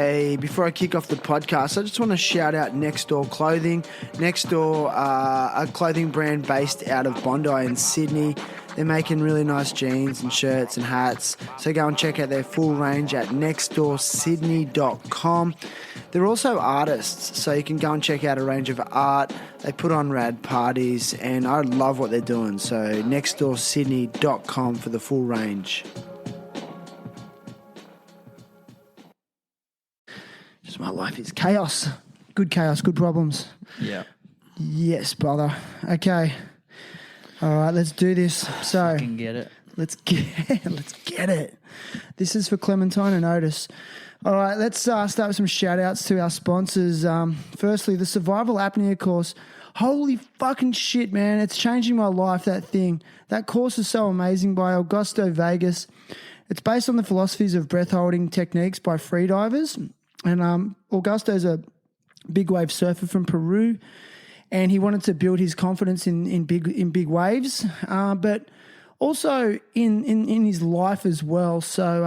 Hey, before I kick off the podcast, I just want to shout out Next Door Clothing. Next Door, a clothing brand based out of Bondi in Sydney. They're making really nice jeans and shirts and hats. So go and check out their full range at nextdoorsydney.com. They're also artists, so you can go and check out a range of art. They put on rad parties, and I love what they're doing. So nextdoorsydney.com for the full range. Just my life is chaos. Good chaos, good problems. Yeah. Yes, brother. Okay. All right, let's do this. So Can get it. let's get it. This is for Clementine and Otis. All right, let's start with some shout-outs to our sponsors. Firstly, the Survival Apnea course. Holy fucking shit, man. It's changing my life, that thing. That course is so amazing, by Augusto Vegas. It's based on the philosophies of breath-holding techniques by freedivers. And Augusto's a big wave surfer from Peru, and he wanted to build his confidence in big waves, but also in his life as well. So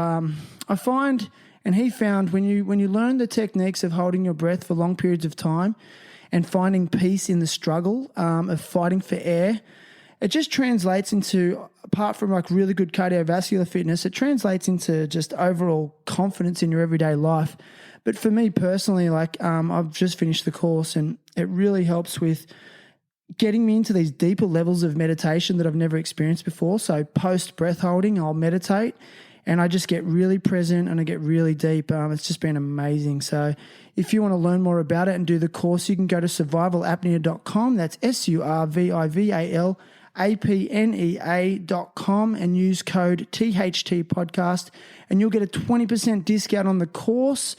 I find, and he found, when you learn the techniques of holding your breath for long periods of time and finding peace in the struggle of fighting for air, it just translates into, apart from like really good cardiovascular fitness, it translates into just overall confidence in your everyday life. But for me personally, like I've just finished the course, and it really helps with getting me into these deeper levels of meditation that I've never experienced before. So post breath holding, I'll meditate, and I just get really present and I get really deep. It's just been amazing. So if you want to learn more about it and do the course, you can go to survivalapnea.com. That's survivalapnea.com and use code THT podcast, and you'll get a 20% discount on the course,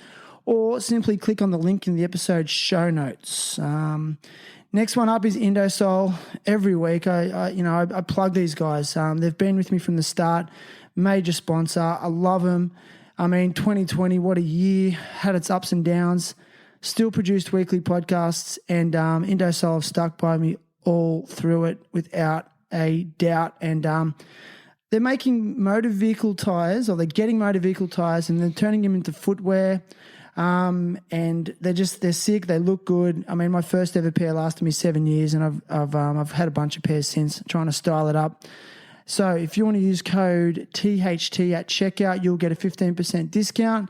or simply click on the link in the episode show notes. Next one up is Indosol. Every week, I plug these guys. They've been with me from the start. Major sponsor. I love them. I mean, 2020, what a year. Had its ups and downs. Still produced weekly podcasts, and Indosol have stuck by me all through it without a doubt. And they're making motor vehicle tires, or they're getting motor vehicle tires, and they're turning them into footwear. And they're sick. They look good. I mean, my first ever pair lasted me 7 years, and I've had a bunch of pairs since, trying to style it up. So if you want to use code THT at checkout, you'll get a 15% discount,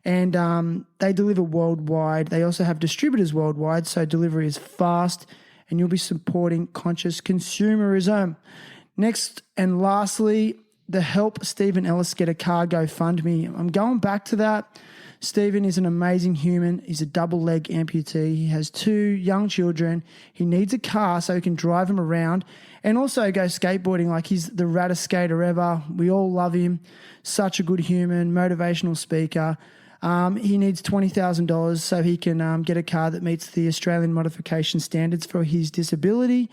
and they deliver worldwide. They also have distributors worldwide, so delivery is fast, and you'll be supporting conscious consumerism. Next and lastly, the Help Stephen Ellis Get a Car GoFundMe. I'm going back to that. Stephen is an amazing human. He's a double leg amputee. He has 2 young children. He needs a car so he can drive them around and also go skateboarding. Like, he's the raddest skater ever. We all love him. Such a good human, motivational speaker. He needs $20,000 so he can get a car that meets the Australian modification standards for his disability.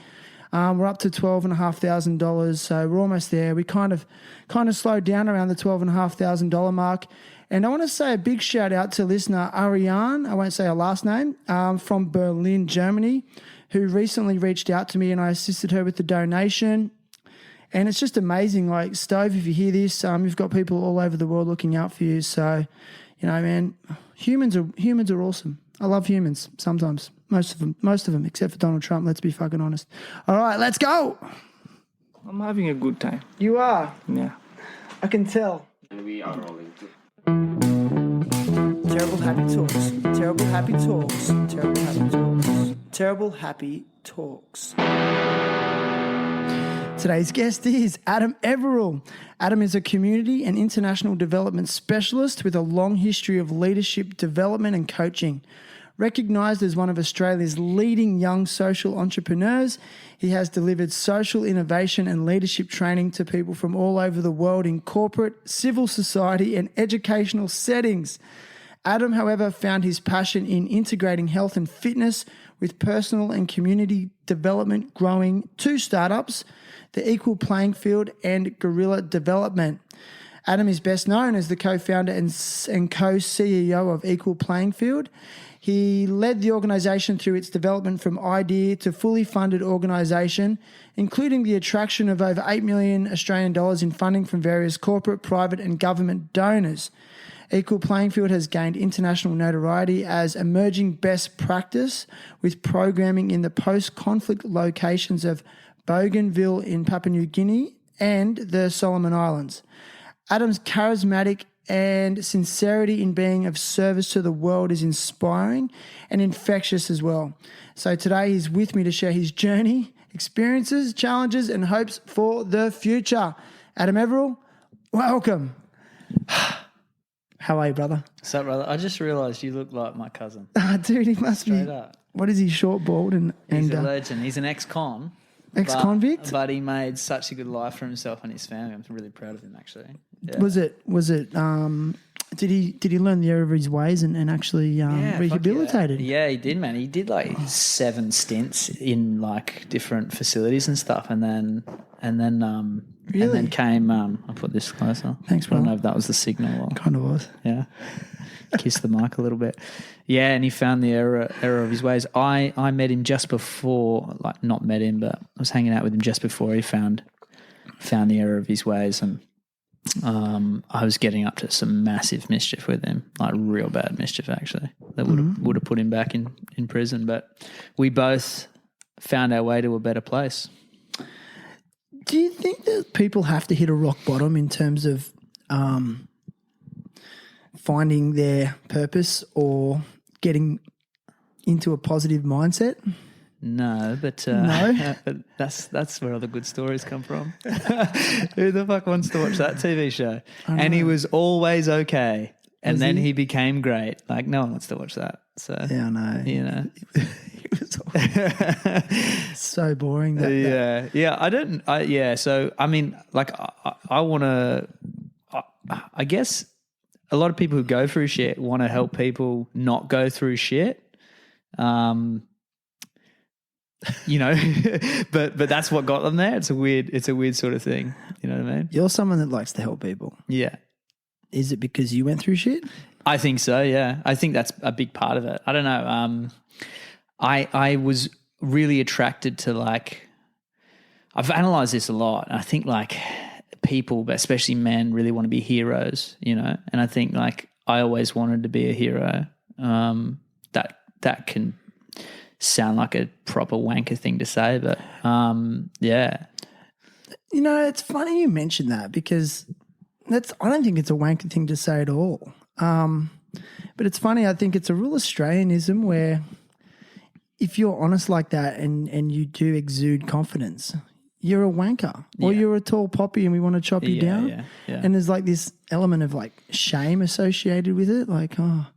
We're up to $12,500, so we're almost there. We kind of slowed down around the $12,500 mark. And I want to say a big shout out to listener Ariane, I won't say her last name, from Berlin, Germany, who recently reached out to me, and I assisted her with the donation. And it's just amazing. Like, Stove, if you hear this, you've got people all over the world looking out for you. So, you know, man, humans are awesome. I love humans sometimes. Most of them, except for Donald Trump. Let's be fucking honest. All right, let's go. I'm having a good time. You are? Yeah. I can tell. And we are rolling too. Terrible happy talks. Terrible happy talks. Terrible happy talks. Terrible happy talks. Today's guest is Adam Everill. Adam is a community and international development specialist with a long history of leadership development and coaching. Recognised as one of Australia's leading young social entrepreneurs, he has delivered social innovation and leadership training to people from all over the world in corporate, civil society and educational settings. Adam, however, found his passion in integrating health and fitness with personal and community development, growing 2 startups, the Equal Playing Field and Guerilla Development. Adam is best known as the co-founder and co-CEO of Equal Playing Field. He led the organisation through its development from idea to fully funded organisation, including the attraction of over $8 million Australian dollars in funding from various corporate, private and government donors. Equal Playing Field has gained international notoriety as emerging best practice with programming in the post-conflict locations of Bougainville in Papua New Guinea and the Solomon Islands. Adam's charismatic and sincerity in being of service to the world is inspiring and infectious as well. So today he's with me to share his journey, experiences, challenges, and hopes for the future. Adam Everill, welcome. How are you, brother? What's up, brother? I just realised you look like my cousin. Dude, he must Straight be. up. What is he, short, bald? He's a legend. He's an ex-con. Ex-convict? But he made such a good life for himself and his family. I'm really proud of him, actually. Yeah. Was it, did he learn the error of his ways and actually rehabilitated? Yeah, he did, man. He did like 7 stints in like different facilities and stuff, and then came. I'll put this closer. Thanks, I brother. don't know if that was the signal. Or, Kind of was. yeah, kiss the mic a little bit. Yeah, and he found the error of his ways. I met him just before, like not met him, but I was hanging out with him just before he found the error of his ways, and I was getting up to some massive mischief with him, like real bad mischief actually, that would have put him back in prison. But we both found our way to a better place. Do you think that people have to hit a rock bottom in terms of finding their purpose or getting into a positive mindset? No, but No? but that's where all the good stories come from. Who the fuck wants to watch that TV show? And he was always okay, and then he became great. Like no one wants to watch that. So Yeah, I know. you know. It was so boring. So I mean, like I want to. I guess a lot of people who go through shit want to help people not go through shit. You know, but that's what got them there. It's a weird sort of thing. You know what I mean? You're someone that likes to help people. Yeah. Is it because you went through shit? I think so, yeah. I think that's a big part of it. I don't know. I was really attracted to like, I've analysed this a lot. And I think like people, but especially men, really want to be heroes, you know? And I think like I always wanted to be a hero. That can sound like a proper wanker thing to say, but yeah. You know, it's funny you mentioned that because I don't think it's a wanker thing to say at all. But it's funny, I think it's a real Australianism where if you're honest like that and you do exude confidence, you're a wanker or you're a tall poppy and we want to chop you down. Yeah. And there's like this element of like shame associated with it. Like, oh,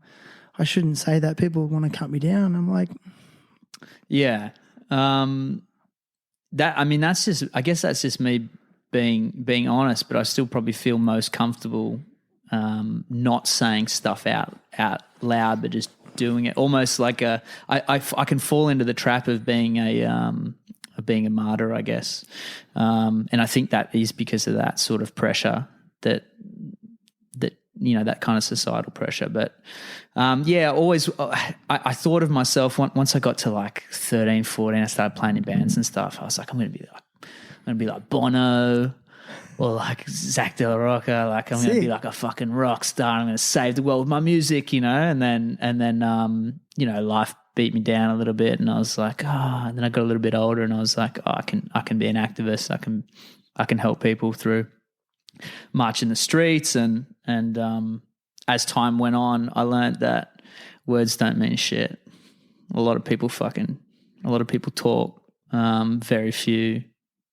I shouldn't say that. People want to cut me down. I'm like, yeah. That's just me being honest, but I still probably feel most comfortable not saying stuff out loud, but just doing it. Almost like I can fall into the trap of being a martyr, I guess. And I think that is because of that sort of pressure that you know, that kind of societal pressure. But always I thought of myself once I got to like 13, 14, I started playing in bands and stuff. I was like, I'm going to be like Bono or like Zach De La Rocca. Like I'm going to be like a fucking rock star. I'm going to save the world with my music, you know. And then you know, life beat me down a little bit, and I was like, and then I got a little bit older, and I was like, I can be an activist. I can help people through march in the streets, and as time went on, I learned that words don't mean shit. A lot of people talk. Very few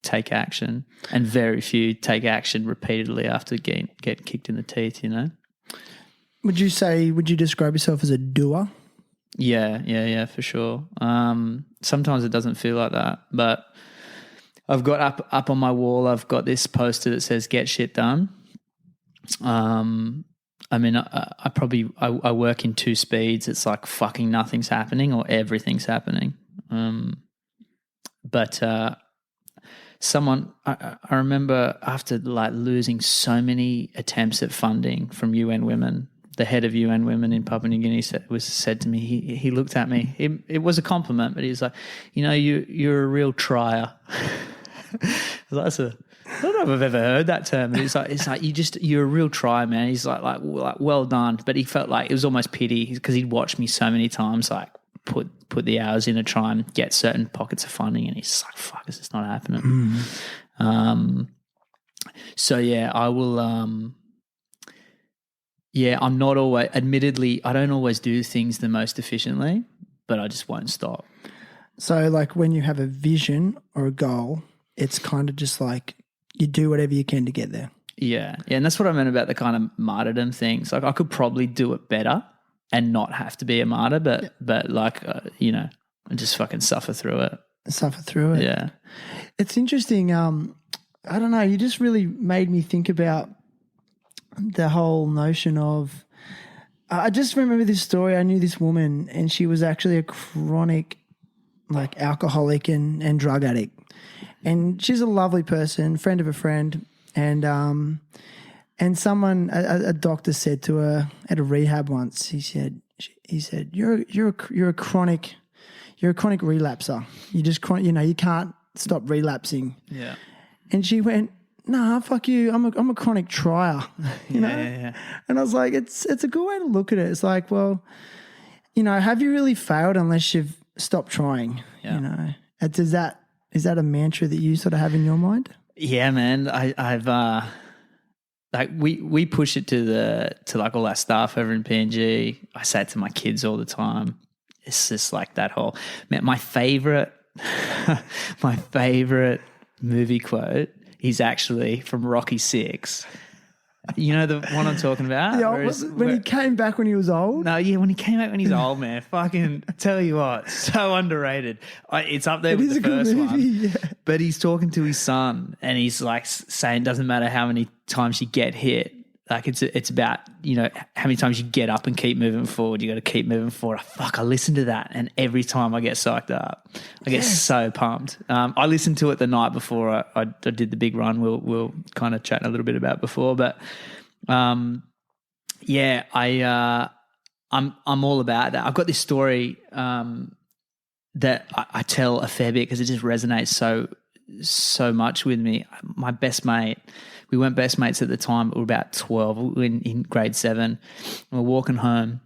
take action, and very few take action repeatedly after get kicked in the teeth, you know? would you describe yourself as a doer? Yeah, for sure. Sometimes it doesn't feel like that, but I've got up on my wall, I've got this poster that says "Get shit done." I mean, I work in 2 speeds. It's like fucking nothing's happening or everything's happening. But I remember after like losing so many attempts at funding from UN Women, the head of UN Women in Papua New Guinea said to me, he looked at me. It was a compliment, but he was like, you know, you're a real trier. I don't know if I've ever heard that term. But it's like you're a real try, man. He's like well done. But he felt like it was almost pity because he'd watched me so many times, like put the hours in to try and get certain pockets of funding, and he's just like, fuck, is this not happening? So yeah, I will. Yeah, I'm not always. Admittedly, I don't always do things the most efficiently, but I just won't stop. So, like when you have a vision or a goal, it's kind of just like you do whatever you can to get there. Yeah, and that's what I meant about the kind of martyrdom things. Like I could probably do it better and not have to be a martyr, but like I just fucking suffer through it. Suffer through it. Yeah, it's interesting. I don't know. You just really made me think about the whole notion of. I just remember this story. I knew this woman, and she was actually a chronic, like, alcoholic and drug addict. And she's a lovely person, friend of a friend, and someone, a doctor said to her at a rehab once. He said, "You're a chronic relapser. You just you can't stop relapsing." Yeah. And she went, "Nah, fuck you. I'm a chronic trier." you know? Yeah. And I was like, it's a good way to look at it. It's like, well, have you really failed unless you've stopped trying? Yeah. Is that a mantra that you sort of have in your mind? Yeah, man. I've like we push it to like all our staff over in PNG. I say it to my kids all the time. It's just like that whole man. My favorite movie quote is actually from Rocky VI. You know the one I'm talking about? Yeah, when he came back when he was old? No, yeah, when he came back when he's old, man. Fucking tell you what, so underrated. It's up there with the first one. Yeah. But he's talking to his son and he's like saying it doesn't matter how many times you get hit. Like it's about, how many times you get up and keep moving forward. You got to keep moving forward. I listen to that and every time I get psyched up. I get so pumped. I listened to it the night before I did the big run. We'll kind of chat a little bit about before. But I'm all about that. I've got this story that I tell a fair bit because it just resonates so much with me. My best mate, we weren't best mates at the time, but we were about 12. We were in grade 7. And we're walking home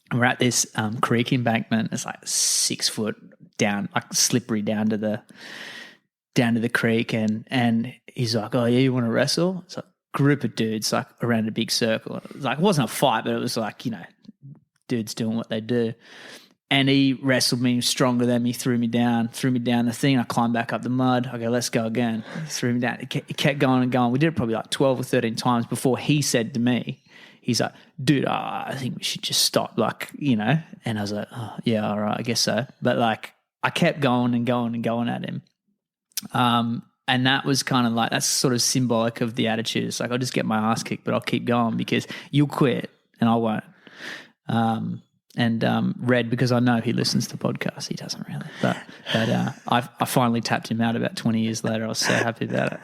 and we're at this creek embankment. It's like 6 foot down, like slippery down to the creek. And he's like, "Oh yeah, you want to wrestle?" It's like a group of dudes like around a big circle. It was like, it wasn't a fight, but it was like, dudes doing what they do. And he wrestled me stronger than me, threw me down the thing. I climbed back up the mud. I go, "Let's go again." He threw me down. It kept going and going. We did it probably like 12 or 13 times before he said to me, he's like, "Dude, I think we should just stop." Like, And I was like, "Oh, yeah, all right, I guess so." But like, I kept going and going and going at him. And that was kind of like, that's sort of symbolic of the attitude. It's like, I'll just get my ass kicked, but I'll keep going because you'll quit and I won't. And Red, because I know he listens to podcasts, he doesn't really. But I finally tapped him out about 20 years later. I was so happy about it.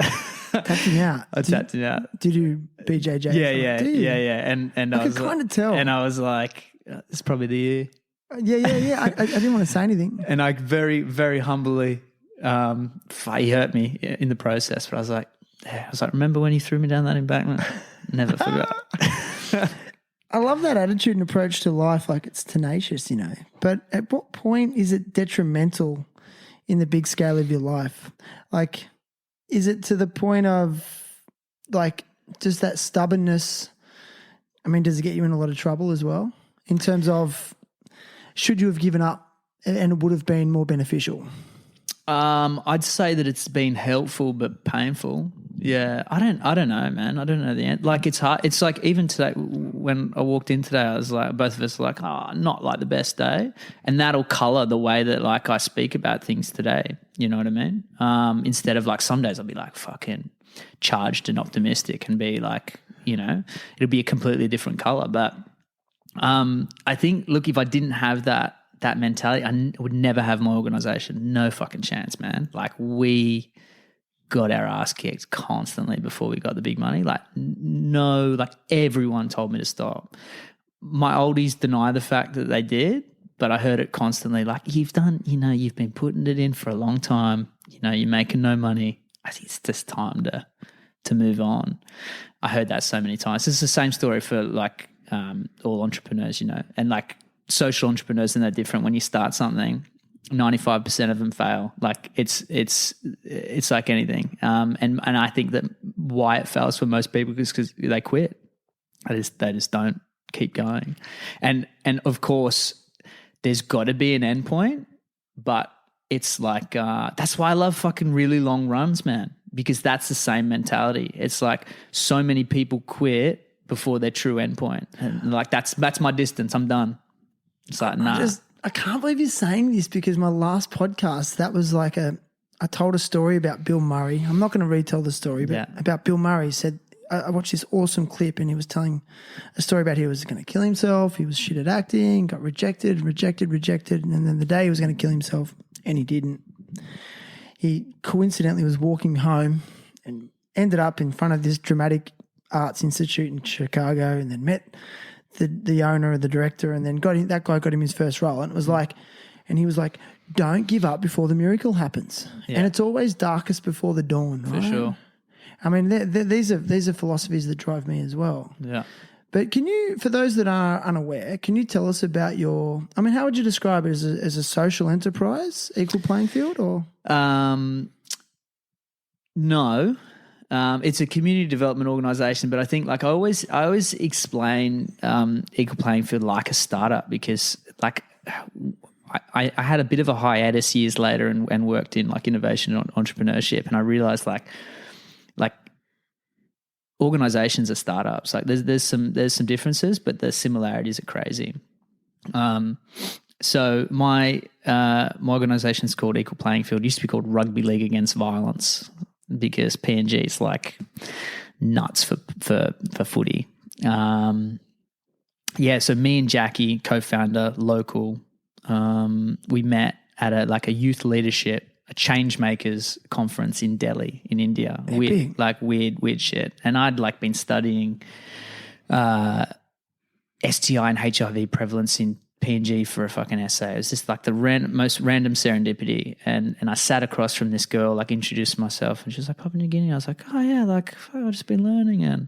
Tapped him out? I tapped him out. Did you BJJ? Yeah. And I could kind of tell. And I was like, it's probably the year. Yeah. I didn't want to say anything. And I very, very humbly, he hurt me in the process. But I was like, remember when you threw me down that embankment? Never forgot. I love that attitude and approach to life. Like, it's tenacious, But at what point is it detrimental in the big scale of your life? Like, is it to the point of, like, just that stubbornness? I mean, does it get you in a lot of trouble as well? In terms of, should you have given up and it would have been more beneficial? I'd say that it's been helpful but painful. Yeah, I don't know, man. I don't know the end. Like, it's hard. It's like even today when I walked in today, I was like, both of us were like, not like the best day, and that'll colour the way that like I speak about things today. You know what I mean? Instead of like some days I'll be like fucking charged and optimistic and be like, it'll be a completely different colour. But I think, look, if I didn't have that mentality, I would never have my organisation. No fucking chance, man. Like, we got our ass kicked constantly before we got the big money. Like, no, like everyone told me to stop. My oldies deny the fact that they did, but I heard it constantly. Like, you've been putting it in for a long time. You're making no money. I think it's just time to move on. I heard that so many times. It's the same story for like all entrepreneurs, you know, and like social entrepreneurs, and they're different. When you start something, 95% of them fail. Like it's like anything. And I think that why it fails for most people is because they quit. They just don't keep going. And of course, there's got to be an end point, but it's like that's why I love fucking really long runs, man, because that's the same mentality. It's like so many people quit before their true end point, and like that's my distance. I'm done. It's like nah. I can't believe you're saying this, because my last podcast, that was like I told a story about Bill Murray. I'm not going to retell the story, but about Bill Murray. Said I watched this awesome clip, and he was telling a story about he was going to kill himself. He was shit at acting, got rejected, and then the day he was going to kill himself, and he didn't. He coincidentally was walking home and ended up in front of this dramatic arts institute in Chicago, and then met the owner or the director, and then that guy got him his first role. And it was like, and he was like, don't give up before the miracle happens. Yeah. And it's always darkest before the dawn, right? For sure. I mean, these are philosophies that drive me as well. Yeah. But can you, for those that are unaware, can you tell us about how would you describe it, as a social enterprise, equal playing field, or? No. It's a community development organisation, but I think like I always explain equal playing field like a startup, because like I had a bit of a hiatus years later and worked in like innovation and entrepreneurship, and I realised like organisations are startups. Like there's some differences, but the similarities are crazy. So my organisation is called Equal Playing Field. It used to be called Rugby League Against Violence, because PNG is like nuts for footy. So me and Jackie, co-founder, local, we met at a youth leadership, a change makers conference in Delhi in India. Weird shit. And I'd like been studying STI and HIV prevalence in PNG for a fucking essay. It was just like the most random serendipity. And I sat across from this girl, like introduced myself, and she was like, Papua New Guinea. I was like, oh yeah, like I've just been learning. And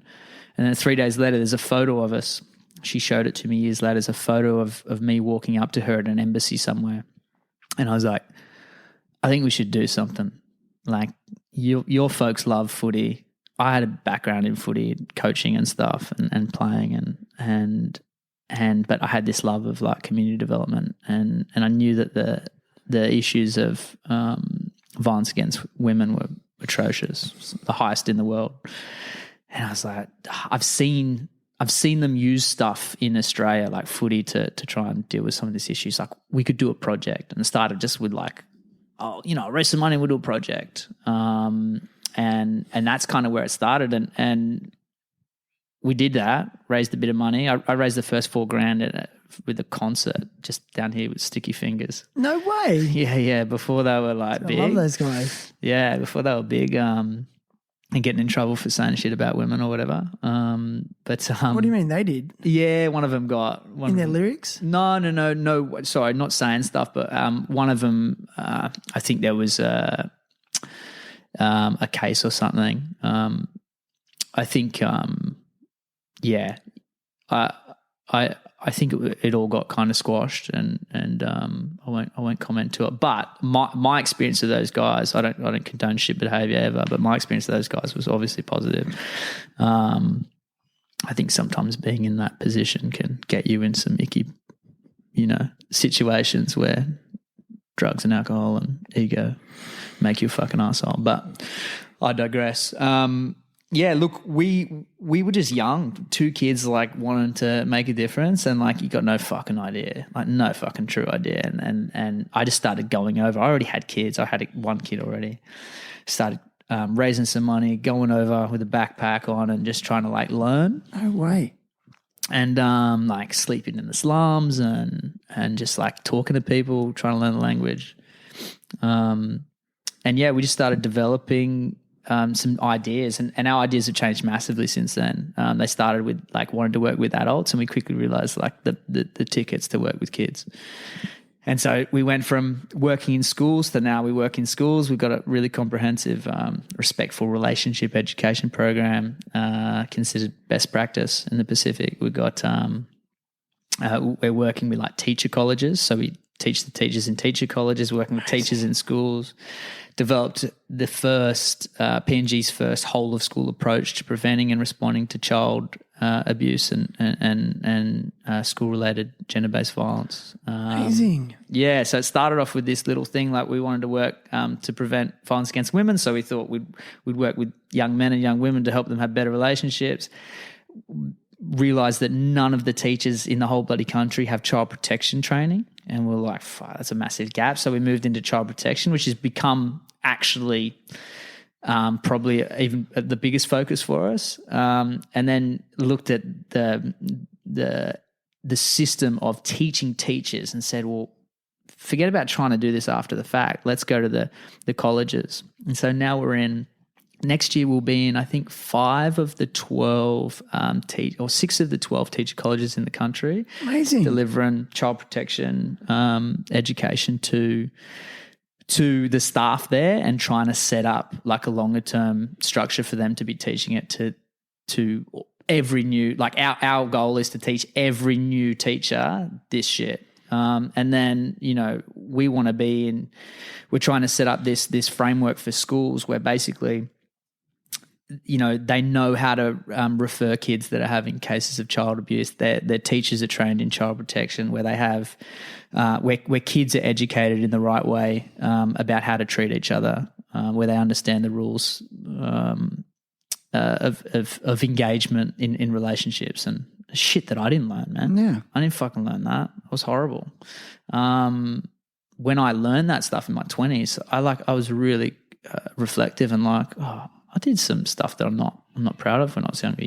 then 3 days later, there's a photo of us. She showed it to me years later. It's a photo of me walking up to her at an embassy somewhere. And I was like, I think we should do something. Like your folks love footy. I had a background in footy, coaching and stuff, and playing but I had this love of like community development, and I knew that the issues of violence against women were atrocious, the highest in the world. And I was like, I've seen them use stuff in Australia like footy to try and deal with some of these issues. Like we could do a project, and it started just with like, raise some money, we'll do a project. And that's kind of where it started. And we did that, raised a bit of money. I raised the first $4,000 with a concert just down here with Sticky Fingers. No way. Yeah. Before they were like big. I love those guys. Yeah, before they were big, and getting in trouble for saying shit about women or whatever. But what do you mean they did? Yeah, one of them got in their lyrics. No. Sorry, not saying stuff, but one of them, I think there was a case or something. I think, I think it all got kind of squashed, and I won't comment to it. But my experience of those guys, I don't condone shit behaviour ever, but my experience of those guys was obviously positive. I think sometimes being in that position can get you in some icky, situations where drugs and alcohol and ego make you a fucking asshole. But I digress. Yeah, look, we were just young, two kids like wanting to make a difference, and like you got no fucking idea, like no fucking true idea. And I just started going over. I already had kids. I had one kid already. Started raising some money, going over with a backpack on, and just trying to like learn. No way. And like sleeping in the slums and just like talking to people, trying to learn the language. And yeah, we just started developing some ideas, and our ideas have changed massively since then. They started with like wanting to work with adults, and we quickly realized like the tickets to work with kids. And so we went from working in schools to now we work in schools. We've got a really comprehensive, respectful relationship education program, considered best practice in the Pacific. We've got, we're working with like teacher colleges. So we teach the teachers in teacher colleges, working with teachers in schools, developed the first, PNG's first whole of school approach to preventing and responding to child abuse and school-related gender-based violence. Amazing. Yeah, so it started off with this little thing like we wanted to work to prevent violence against women, so we thought we'd work with young men and young women to help them have better relationships. Realised that none of the teachers in the whole bloody country have child protection training, and we're like, fuck, that's a massive gap. So we moved into child protection, which has become actually probably even the biggest focus for us, and then looked at the system of teaching teachers and said, well, forget about trying to do this after the fact. Let's go to the colleges. And so now we're in. Next year we'll be in, I think, 5 of the 12 or 6 of the 12 teacher colleges in the country. Amazing. Delivering child protection education to the staff there, and trying to set up like a longer term structure for them to be teaching it to every new, like our goal is to teach every new teacher this shit. And then, we want to we're trying to set up this framework for schools where basically, they know how to refer kids that are having cases of child abuse. Their teachers are trained in child protection, where they have where kids are educated in the right way about how to treat each other, where they understand the rules of engagement in relationships, and shit that I didn't learn, man. Yeah, I didn't fucking learn that. It was horrible. When I learned that stuff in my 20s, I was really reflective and like, oh, I did some stuff that I'm not proud of when I was younger,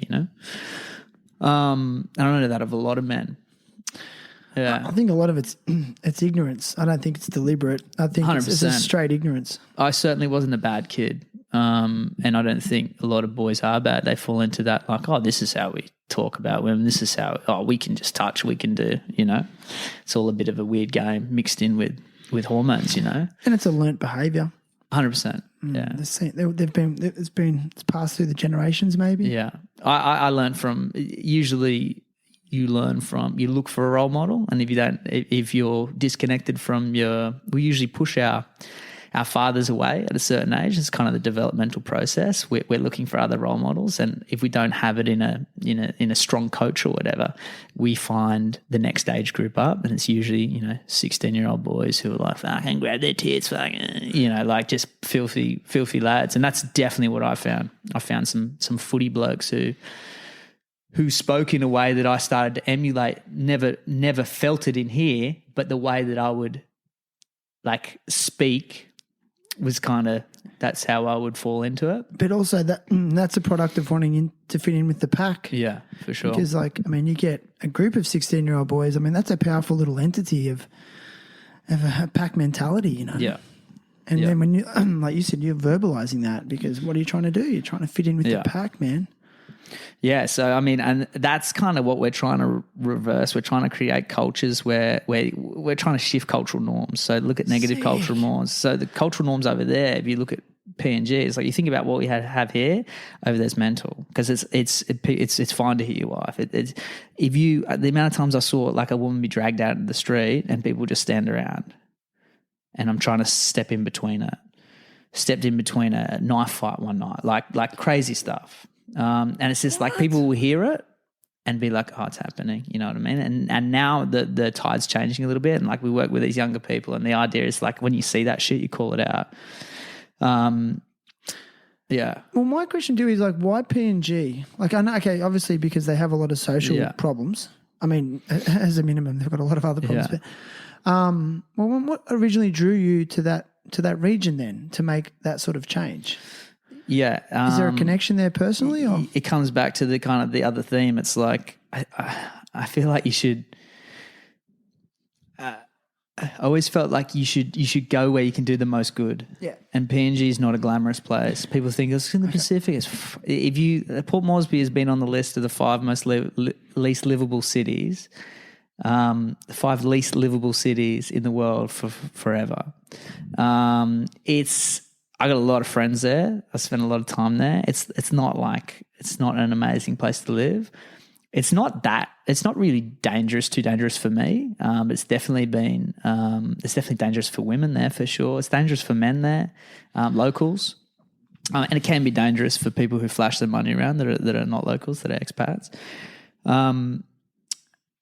I don't know that of a lot of men. Yeah, I think a lot of it's ignorance. I don't think it's deliberate. I think it's just straight ignorance. I certainly wasn't a bad kid, and I don't think a lot of boys are bad. They fall into that like, oh, this is how we talk about women. This is how we can just touch, we can do. It's all a bit of a weird game mixed in with hormones. And it's a learnt behaviour. 100%. Yeah, it's passed through the generations, maybe. Yeah, I learned from, usually you look for a role model, and if you're disconnected from we usually push our fathers away at a certain age. It's kind of the developmental process. We're looking for other role models, and if we don't have it in a strong coach or whatever, we find the next age group up, and it's usually 16-year-old boys who are like, fucking grab their tits, fucking, like just filthy lads. And that's definitely what I found. I found some footy blokes who spoke in a way that I started to emulate. Never felt it in here, but the way that I would like speak was kind of, that's how I would fall into it. But also that's a product of wanting to fit in with the pack. Yeah, for sure. Because you get a group of 16-year-old boys. that's a powerful little entity of a pack mentality, Yeah. And then when you, like you said, you're verbalizing that, because what are you trying to do? You're trying to fit in with the pack, man. Yeah, so and that's kind of what we're trying to reverse. We're trying to create cultures where we're trying to shift cultural norms. So look at negative cultural norms. So the cultural norms over there, if you look at PNG, it's like you think about what we have here, over there's mental, because it's fine to hit your wife. The amount of times I saw like a woman be dragged out in the street and people just stand around, and I'm trying to step in between it. Stepped in between a knife fight one night, like crazy stuff. And it's just like people will hear it and be like, oh, it's happening. You know what I mean? And now the tide's changing a little bit, and like we work with these younger people, and the idea is like when you see that shit, you call it out. Yeah. Well, my question to you is like, why PNG? Like, I know, okay, obviously because they have a lot of social problems. As a minimum, they've got a lot of other problems. Yeah. But what originally drew you to that region then to make that sort of change? Yeah. Is there a connection there personally? Or? It comes back to the kind of the other theme. It's like I feel like you should. I always felt like you should go where you can do the most good. Yeah. And PNG is not a glamorous place. People think it's in the Pacific. Port Moresby has been on the list of the 5 most least livable cities, The 5 least livable cities in the world for forever. I got a lot of friends there. I spent a lot of time there. It's not an amazing place to live. It's not really too dangerous for me. It's definitely dangerous for women there for sure. It's dangerous for men there, locals. And it can be dangerous for people who flash their money around that are not locals, that are expats.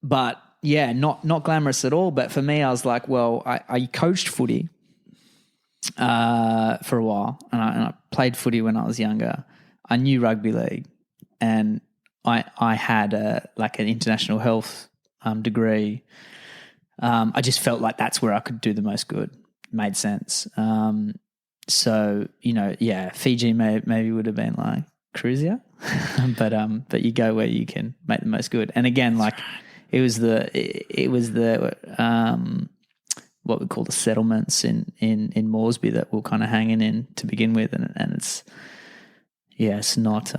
But yeah, not glamorous at all. But for me, I was like, well, I coached footy for a while, and I played footy when I was younger. I knew rugby league, and I had an international health degree. I just felt like that's where I could do the most good. Made sense. So, Fiji maybe would have been like cruisier, but you go where you can make the most good. And again, it was the what we call the settlements in Moresby that we were kind of hanging in to begin with, and it's not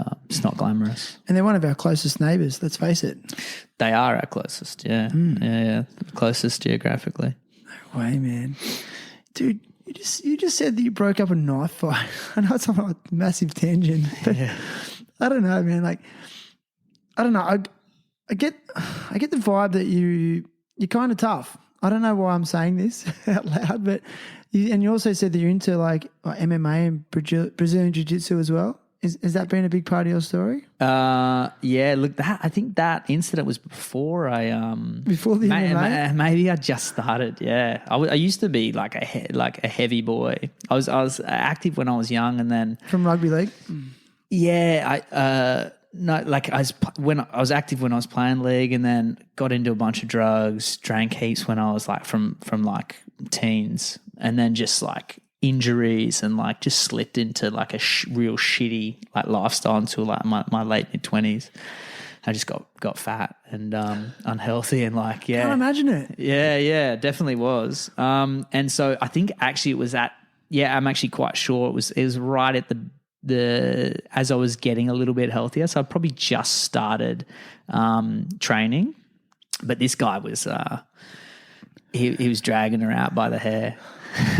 glamorous. And they're one of our closest neighbours. Let's face it. They are our closest. Yeah, closest geographically. No way, man, dude. You just said that you broke up a knife fight. I know it's on a massive tangent, but I don't know, man. Like, I don't know. I get the vibe that you're kind of tough. I don't know why I'm saying this out loud, but you also said that you're into like MMA and Brazilian Jiu-Jitsu as well. Has that been a big part of your story? Yeah. Look, I think that incident was before before the MMA. Maybe I just started. Yeah, I used to be like a heavy boy. I was active when I was young, and then from rugby league. Yeah, when I was active when I was playing league, and then got into a bunch of drugs, drank heaps when I was like from like teens, and then just like injuries and like just slipped into like a real shitty like lifestyle until like my late mid-20s. I just got fat and unhealthy and like Can't imagine it. Yeah, definitely was. And so I think actually it was I'm actually quite sure it was right at the as I was getting a little bit healthier. So I probably just started training, but this guy was he was dragging her out by the hair.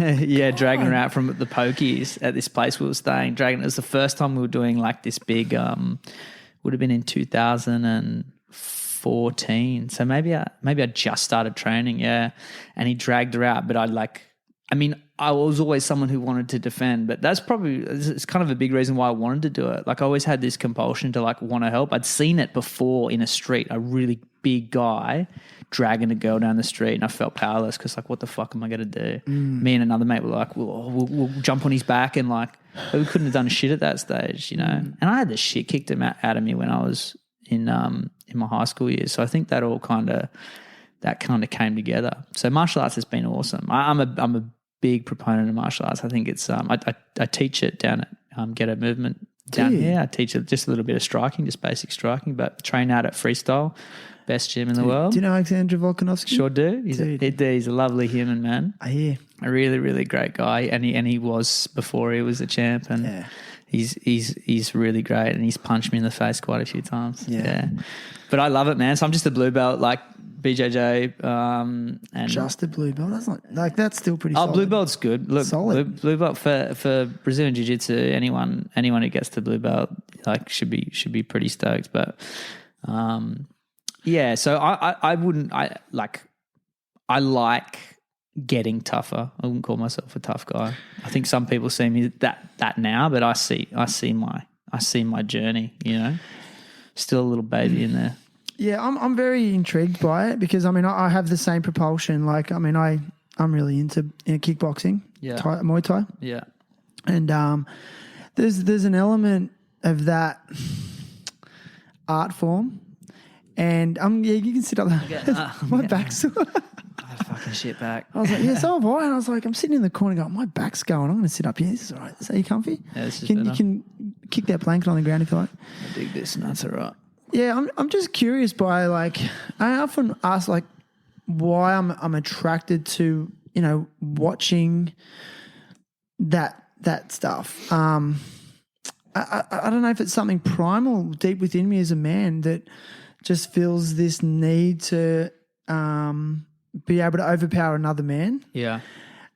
Yeah, dragging her out from the pokies at this place we were staying. It was the first time we were doing like this big, would have been in 2014. So maybe I just started training, yeah. And he dragged her out, but I was always someone who wanted to defend, but it's kind of a big reason why I wanted to do it. Like I always had this compulsion to like want to help. I'd seen it before in a street, a really big guy dragging a girl down the street, and I felt powerless because like, what the fuck am I going to do? Me and another mate were like, we'll jump on his back, and like, but we couldn't have done shit at that stage, you know. And I had the shit kicked out of me when I was in my high school years. So I think that all kind of came together. So martial arts has been awesome. I'm a big proponent of martial arts. I think it's I teach it down at Get a Movement down here. I teach it just a little bit of striking, just basic striking, but train out at Freestyle. Best gym in the world. Do you know Alexander Volkanovski? Sure do. He's a lovely human, man. I hear. A really, really great guy, and he was before he was a champ, and he's really great, and he's punched me in the face quite a few times. Yeah. But I love it, man. So I'm just a blue belt, like BJJ, and just a blue belt. That's not like that's still pretty. Solid. Blue belt's good. Look, solid. Blue belt for Brazilian Jiu-Jitsu. Anyone who gets to blue belt like should be pretty stoked, but. Yeah, so I like getting tougher. I wouldn't call myself a tough guy. I think some people see me that now, but I see my journey, you know. Still a little baby in there. Yeah, I'm very intrigued by it because I have the same propulsion. Like I'm really into kickboxing, Muay Thai. Yeah. And there's an element of that art form. And you can sit up there. My back's sore. I fucking shit back. I was like, yeah, so have I. And I was like, I'm sitting in the corner going, my back's going. I'm going to sit up here. This is all right. Are you comfy? Yeah, this is You can kick that blanket on the ground if you like. I dig this and that's all right. Yeah, I'm just curious by like, I often ask like why I'm attracted to, you know, watching that stuff. I don't know if it's something primal deep within me as a man that just feels this need to be able to overpower another man. Yeah.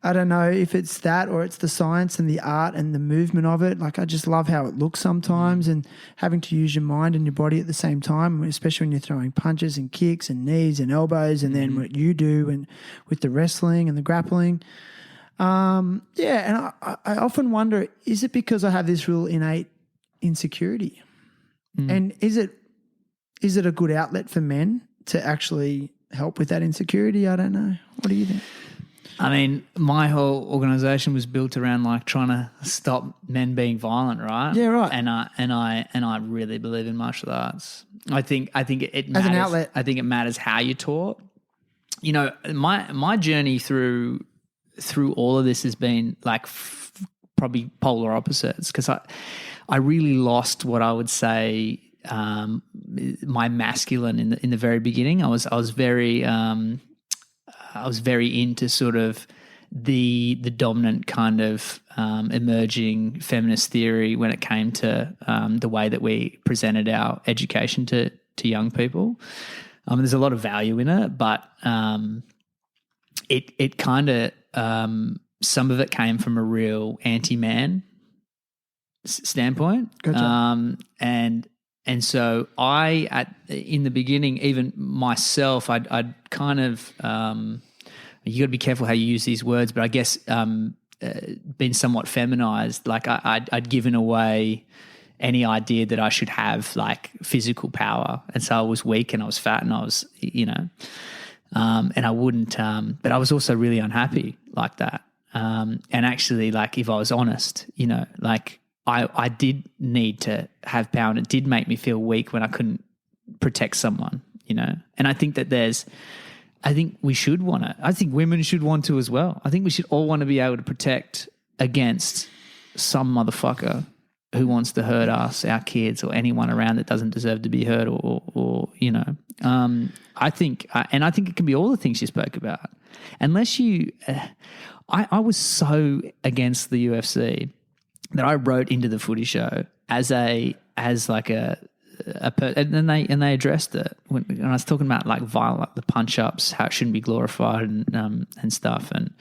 I don't know if it's that or it's the science and the art and the movement of it. Like I just love how it looks sometimes and having to use your mind and your body at the same time, especially when you're throwing punches and kicks and knees and elbows and then what you do and with the wrestling and the grappling. And I often wonder, is it because I have this real innate insecurity? And is it a good outlet for men to actually help with that insecurity? I don't know. What do you think? I mean, my whole organization was built around like trying to stop men being violent, right? Yeah, right. And I really believe in martial arts. I think it matters. As an outlet. I think it matters how you taught. You know, my journey through all of this has been like probably polar opposites, because I really lost what I would say my masculine in the very beginning. I was very into sort of the dominant kind of emerging feminist theory when it came to the way that we presented our education to young people. There's a lot of value in it, but it kind of some of it came from a real anti-man standpoint. Gotcha. And so in the beginning, even myself, I'd kind of you got to be careful how you use these words, but I guess been somewhat feminized. Like I'd given away any idea that I should have like physical power, and so I was weak and I was fat and I was, and I wouldn't. But I was also really unhappy like that. And actually, like if I was honest, like. I did need to have power, and it did make me feel weak when I couldn't protect someone, And I think that I think we should want to. I think women should want to as well. I think we should all want to be able to protect against some motherfucker who wants to hurt us, our kids, or anyone around that doesn't deserve to be hurt, or. I think it can be all the things you spoke about. Unless you, I was so against the UFC that I wrote into the Footy Show as like a and they addressed it when I was talking about like violent, like the punch ups, how it shouldn't be glorified and stuff, and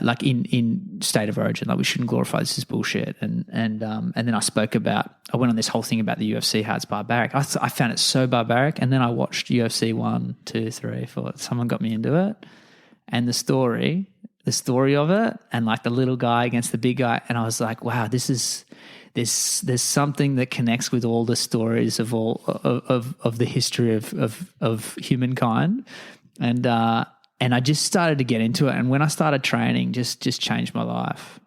like in State of Origin, like we shouldn't glorify this is bullshit, and then I went on this whole thing about the UFC, how it's barbaric. I found it so barbaric, and then I watched UFC 1, 2, 3, 4. Someone got me into it, and the story of it, and like the little guy against the big guy, and I was like, wow, there's something that connects with all the stories of all of the history of humankind, and I just started to get into it, and when I started training, just changed my life.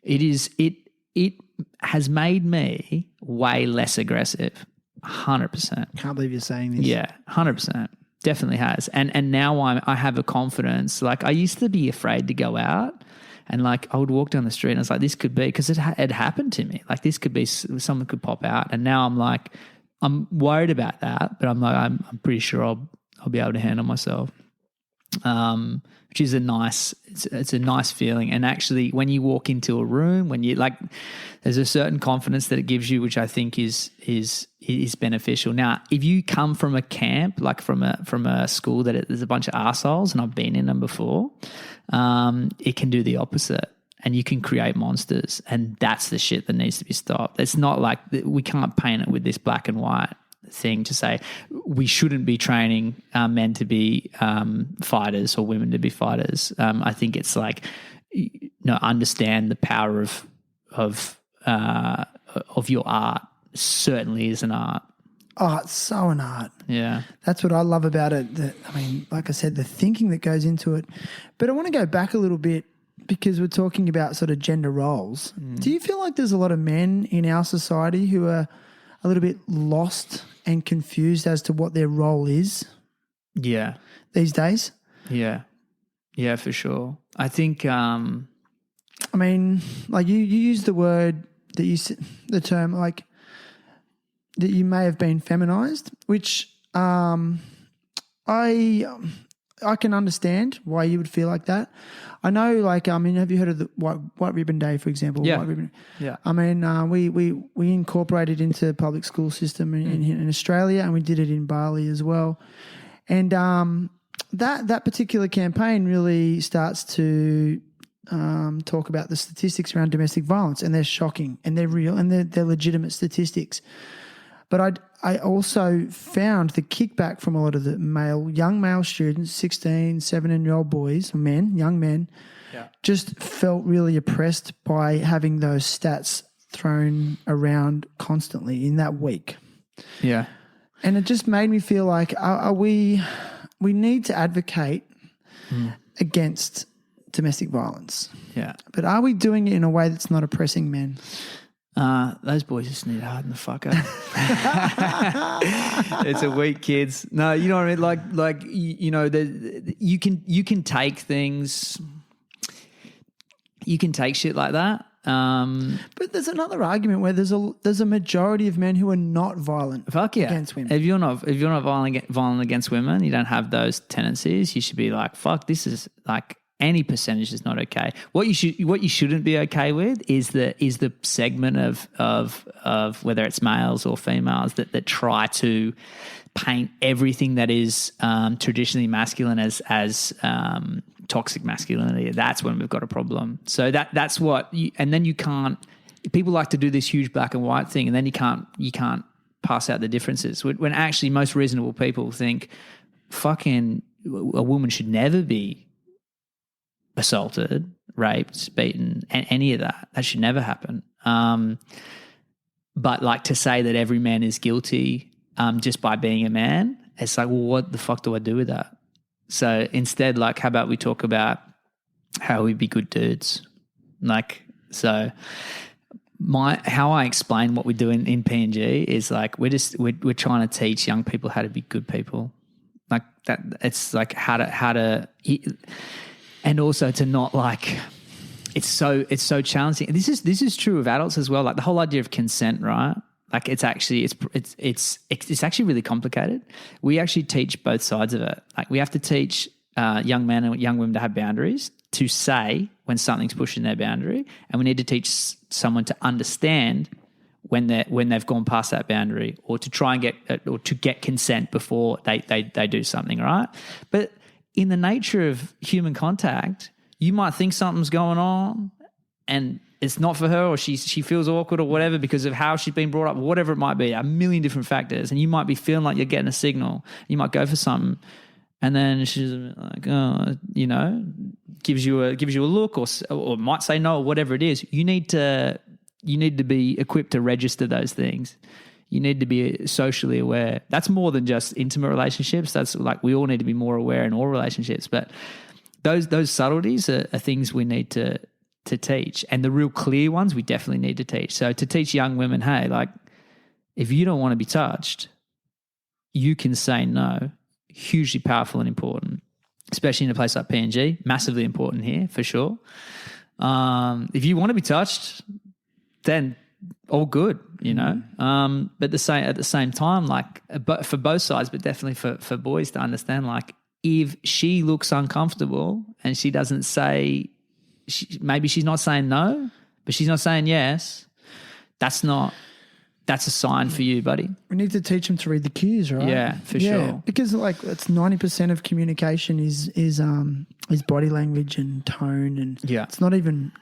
It has made me way less aggressive, 100%. Can't believe you're saying this. Yeah, 100%. Definitely has. And now I have a confidence. Like I used to be afraid to go out, and like I would walk down the street and I was like, this could be, because it happened to me. Like this could be, someone could pop out. And now I'm like, I'm worried about that, but I'm like, I'm pretty sure I'll be able to handle myself. Which is it's a nice feeling. And actually when you walk into a room, when you like, there's a certain confidence that it gives you, which I think is beneficial. Now, if you come from a camp, like from a school that there's a bunch of arseholes, and I've been in them before, it can do the opposite, and you can create monsters, and that's the shit that needs to be stopped. It's not like we can't paint it with this black and white thing to say we shouldn't be training men to be fighters or women to be fighters. I think it's like, understand the power of your art. Certainly is an art. Oh, it's so an art. Yeah. That's what I love about it. Like I said, the thinking that goes into it. But I want to go back a little bit, because we're talking about sort of gender roles. Do you feel like there's a lot of men in our society who are a little bit lost and confused as to what their role is? Yeah. These days? Yeah. Yeah, for sure. I think like you use the word the term like that you may have been feminized, which I I can understand why you would feel like that. I know, like, have you heard of the White Ribbon Day, for example? Yeah. White Ribbon. Yeah. We incorporated into public school system in Australia, and we did it in Bali as well. And that particular campaign really starts to talk about the statistics around domestic violence, and they're shocking, and they're real, and they're legitimate statistics. But I also found the kickback from a lot of the young male students, 16, 17-year-old boys, young men, just felt really oppressed by having those stats thrown around constantly in that week. Yeah. And it just made me feel like we need to advocate against domestic violence. Yeah. But are we doing it in a way that's not oppressing men? Those boys just need to harden the fuck up. It's a week, kids. No, you know what I mean? Like you can take things, you can take shit like that. But there's another argument where there's a majority of men who are not violent against women. If you're not violent against women, you don't have those tendencies. You should be like, fuck, this is like, any percentage is not okay. What you shouldn't be okay with is the segment of whether it's males or females that try to paint everything that is traditionally masculine as toxic masculinity. That's when we've got a problem. So that's what and then you can't. People like to do this huge black and white thing, and then you can't pass out the differences. When actually most reasonable people think, fucking, a woman should never be assaulted, raped, beaten, and any of that. That should never happen. But like to say that every man is guilty just by being a man, it's like, well, what the fuck do I do with that? So instead, like, how about we talk about how we be good dudes? Like, so how I explain what we do in PNG is like we're trying to teach young people how to be good people. Like that, it's like how to and also to not like, it's so challenging. This is true of adults as well. Like the whole idea of consent, right? Like it's actually really complicated. We actually teach both sides of it. Like we have to teach young men and young women to have boundaries, to say when something's pushing their boundary, and we need to teach someone to understand when they've gone past that boundary, or to try and get consent before they do something, right? But in the nature of human contact, you might think something's going on and it's not for her, or she feels awkward or whatever because of how she's been brought up, whatever it might be, a million different factors. And you might be feeling like you're getting a signal. You might go for something, and then she's like, oh, gives you a look, or might say no, or whatever it is. You need to be equipped to register those things. You need to be socially aware. That's more than just intimate relationships. That's like we all need to be more aware in all relationships. But those subtleties are things we need to teach. And the real clear ones we definitely need to teach. So to teach young women, hey, like if you don't want to be touched, you can say no. Hugely powerful and important, especially in a place like PNG. Massively important here for sure. If you want to be touched, then all good, but at the same time, like, but for both sides, but definitely for boys to understand, like, if she looks uncomfortable and she doesn't say, maybe she's not saying no, but she's not saying yes, that's a sign for you, buddy. We need to teach them to read the cues, right? Yeah, for sure. Because like it's 90% of communication is body language and tone, and it's not even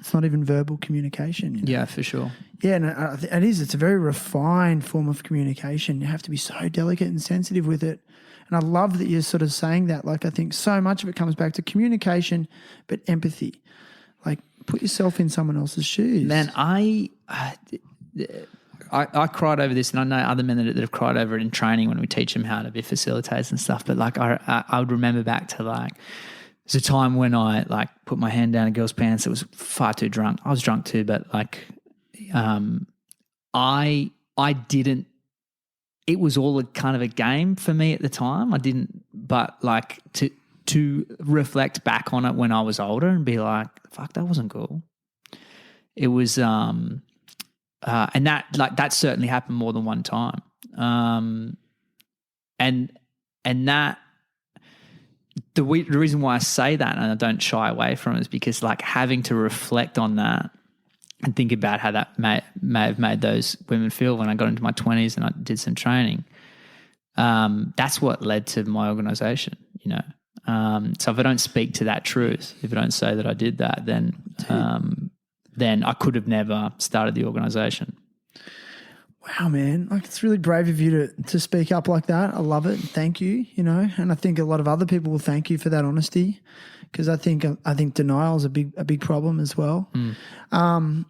verbal communication. Yeah, for sure. Yeah, and it is. It's a very refined form of communication. You have to be so delicate and sensitive with it. And I love that you're sort of saying that. Like I think so much of it comes back to communication, but empathy. Like put yourself in someone else's shoes. Man, I cried over this, and I know other men that have cried over it in training when we teach them how to be facilitators and stuff. But like I would remember back to like there's a time when I like put my hand down a girl's pants. It was far too drunk. I was drunk too, but like I didn't. It was all a kind of a game for me at the time. I didn't, but like to reflect back on it when I was older and be like, fuck, that wasn't cool. It was and that certainly happened more than one time. And that the reason why I say that and I don't shy away from it is because like having to reflect on that and think about how that may have made those women feel when I got into my 20s and I did some training. That's what led to my organisation, you know. So if I don't speak to that truth, if I don't say that I did that, then I could have never started the organisation. Wow, man. Like, it's really brave of you to speak up like that. I love it. Thank you, you know. And I think a lot of other people will thank you for that honesty, because I think denial is a big problem as well. I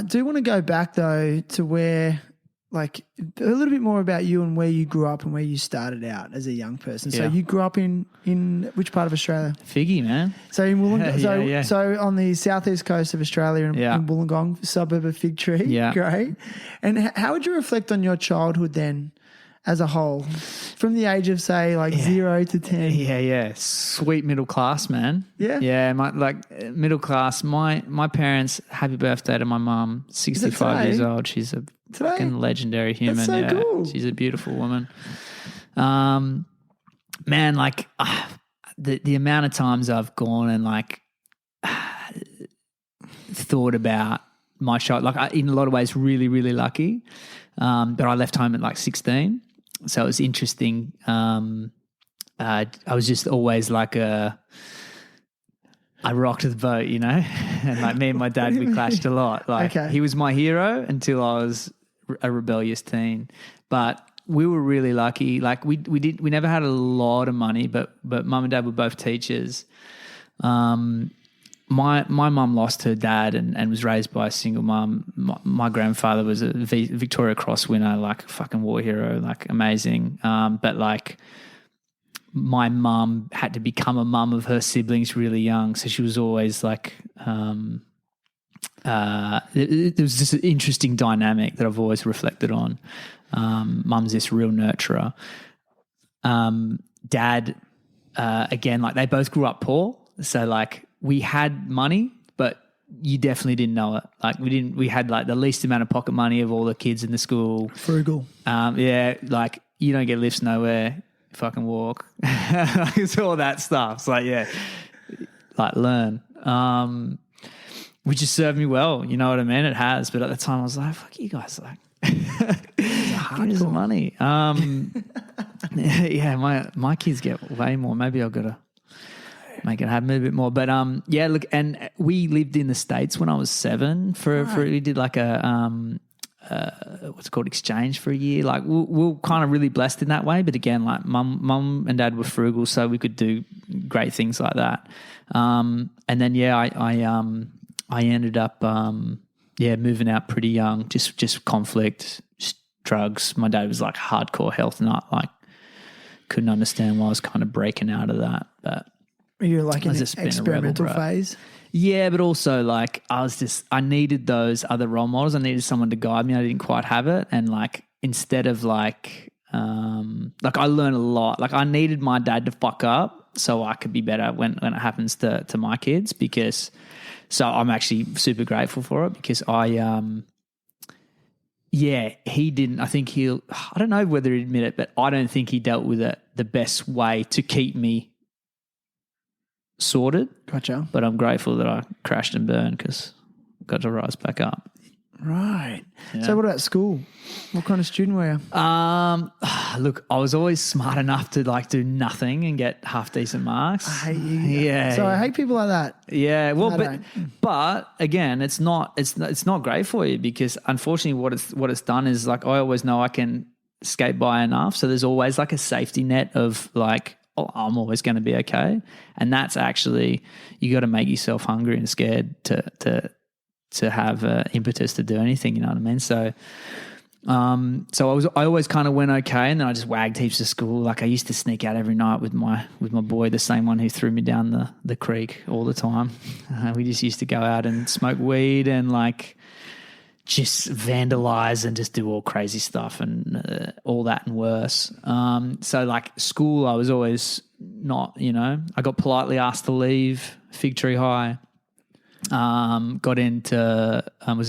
do want to go back though to where, like, a little bit more about you and where you grew up and where you started out as a young person. So you grew up in which part of Australia? Figgy, man. So in Wollongong. So on the southeast coast of Australia in Wollongong, suburb of Fig Tree. Yeah. Great. And how would you reflect on your childhood then as a whole, from the age of, say, like 0 to 10? Yeah. Sweet middle class, man. Yeah. Yeah, middle class. My parents, happy birthday to my mum, 65 years old. She's a fucking legendary human. That's so cool. She's a beautiful woman. Man, like the amount of times I've gone and like thought about my child, like in a lot of ways really, really lucky. But I left home at like 16. So it was interesting. I was just always like I rocked the boat, you know, and like me and my dad, we clashed a lot. Like he was my hero until I was a rebellious teen, but we were really lucky. Like we never had a lot of money, but mum and dad were both teachers. My mum lost her dad and was raised by a single mum. My grandfather was a Victoria Cross winner, like a fucking war hero, like amazing. But like my mum had to become a mum of her siblings really young, so she was always like there was just an interesting dynamic that I've always reflected on. Mum's this real nurturer. Dad, again, like they both grew up poor, so like we had money, but you definitely didn't know it. Like we had like the least amount of pocket money of all the kids in the school. Frugal. Like you don't get lifts nowhere, fucking walk. It's all that stuff. It's like, like learn. Which has served me well, you know what I mean? It has, but at the time I was like, fuck you guys, like give me some money. My kids get way more. Maybe I've got to make it happen a bit more. But look, and we lived in the States when I was 7 we did like a what's it called, exchange for a year. Like we were kind of really blessed in that way. But again, like mum and dad were frugal, so we could do great things like that. And then I ended up moving out pretty young, just conflict, just drugs. My dad was like hardcore health nut, like couldn't understand why I was kind of breaking out of that. But you're like in this experimental phase? Yeah, but also like I needed those other role models. I needed someone to guide me. I didn't quite have it. And like instead of like I learned a lot. Like I needed my dad to fuck up so I could be better when it happens to my kids, because so I'm actually super grateful for it, because he didn't, I don't know whether he'd admit it, but I don't think he dealt with it the best way to keep me sorted. Gotcha. But I'm grateful that I crashed and burned, because I got to rise back up. Right. Yeah. So what about school? What kind of student were you? Look, I was always smart enough to like do nothing and get half decent marks. I hate you. Yeah. So I hate people like that. Yeah. Well, but again, it's not great for you, because unfortunately what it's done is like I always know I can skate by enough. So there's always like a safety net of like, oh, I'm always going to be okay. And that's actually, you got to make yourself hungry and scared to have impetus to do anything, you know what I mean? So I always kind of went okay, and then I just wagged heaps of school. Like I used to sneak out every night with my boy, the same one who threw me down the creek all the time. We just used to go out and smoke weed and like just vandalize and just do all crazy stuff and all that and worse. So like school, I was always not, you know, I got politely asked to leave Fig Tree High. Was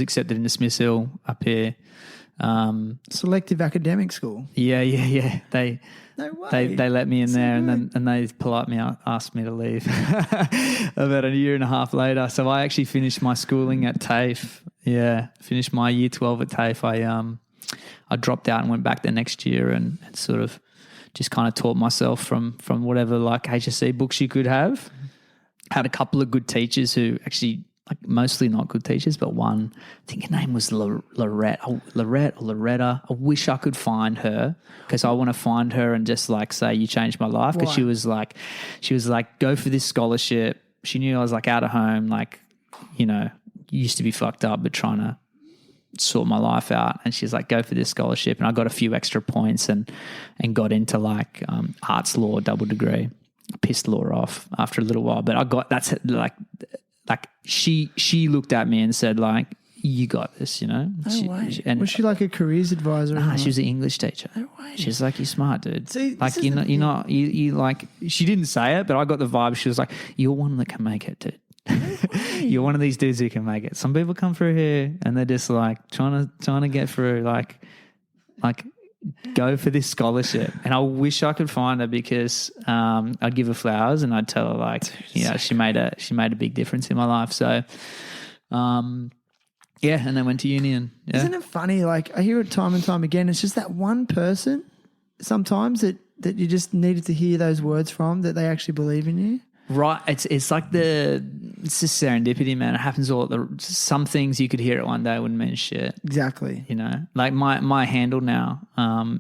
accepted into Smiths Hill up here. Selective academic school. Yeah. They No way. they let me in So there, good. and they politely asked me to leave about a year and a half later. So I actually finished my schooling at TAFE. Yeah, finished my year 12 at TAFE. I dropped out and went back the next year and sort of just kind of taught myself from whatever like HSC books you could have. Had a couple of good teachers who actually, like, mostly not good teachers, but one, I think her name was Loretta. I wish I could find her because I want to find her and just like say, you changed my life. Because she was like, go for this scholarship. She knew I was like out of home, like, you know, used to be fucked up, but trying to sort my life out. And she's like, go for this scholarship. And I got a few extra points and got into like arts law, double degree. Pissed law off after a little while, but I got like she looked at me and said like, you got this, you know. No way. And was she like a careers advisor? nah, she was an English teacher. No way. She's like, you're smart, dude. See, like this is the thing. you like. She didn't say it, but I got the vibe. She was like, you're one that can make it, dude. You're one of these dudes who can make it. Some people come through here and they're just like trying to get through, like go for this scholarship. And I wish I could find her because I'd give her flowers and I'd tell her like, she made a big difference in my life. So, and then went to uni. And Isn't it funny? Like I hear it time and time again. It's just that one person sometimes that you just needed to hear those words from, that they actually believe in you. Right, it's like it's just serendipity, man. It happens some things you could hear it one day wouldn't mean shit. Exactly. You know, like my handle now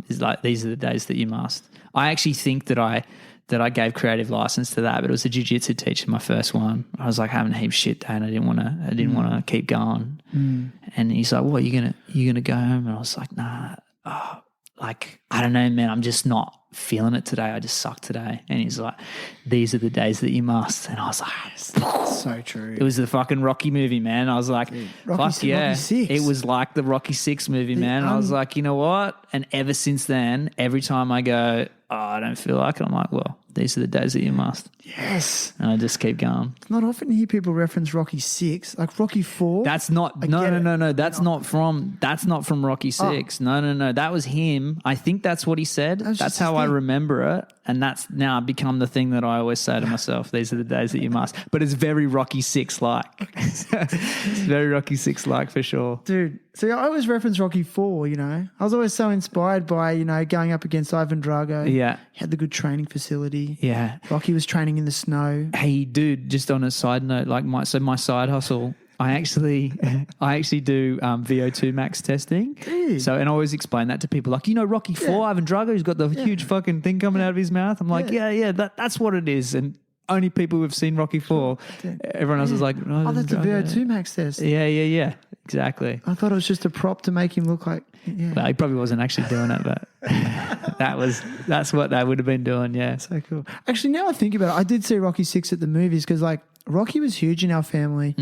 is like, these are the days that you must. I actually think that I gave creative license to that, but it was a jiu-jitsu teacher, my first one. I was like having a heap of shit day and I didn't want to keep going. And he's like, what, you gonna go home? And I was like, nah. Like, I don't know, man, I'm just not feeling it today. I just suck today. And he's like, these are the days that you must. And I was like, So true. it was the fucking Rocky movie, man. I was like, fuck yeah. Rocky 6. It was like the Rocky 6 movie, man. I was like, you know what? And ever since then, every time I go, I don't feel like it, I'm like, well, these are the days that you must. Yes. And I just keep going. It's not often you hear people reference Rocky 6, like Rocky 4. That's not no. That's not from Rocky 6. No. That was him. I think that's what he said. That's how I remember it. And that's now become the thing that I always say to myself. These are the days that you must. But it's very Rocky 6 like. It's very Rocky 6 like for sure. Dude, so I always reference Rocky 4, you know. I was always so inspired by, you know, going up against Ivan Drago. Yeah. He had the good training facility. Yeah. Rocky was training in the snow. Hey, dude, just on a side note, like my side hustle, I actually do VO2 max testing. Dude. So, and I always explain that to people, like, you know, Rocky 4, Ivan Drago, he's got the huge fucking thing coming out of his mouth. I'm like, yeah, that's what it is. And only people who've seen Rocky 4, everyone else is like, Oh, that's a VO2 max test. Yeah, exactly. I thought it was just a prop to make him look like, Well, he probably wasn't actually doing it, but that's what they would have been doing, yeah. So cool. Actually, now I think about it, I did see Rocky 6 at the movies because, like, Rocky was huge in our family.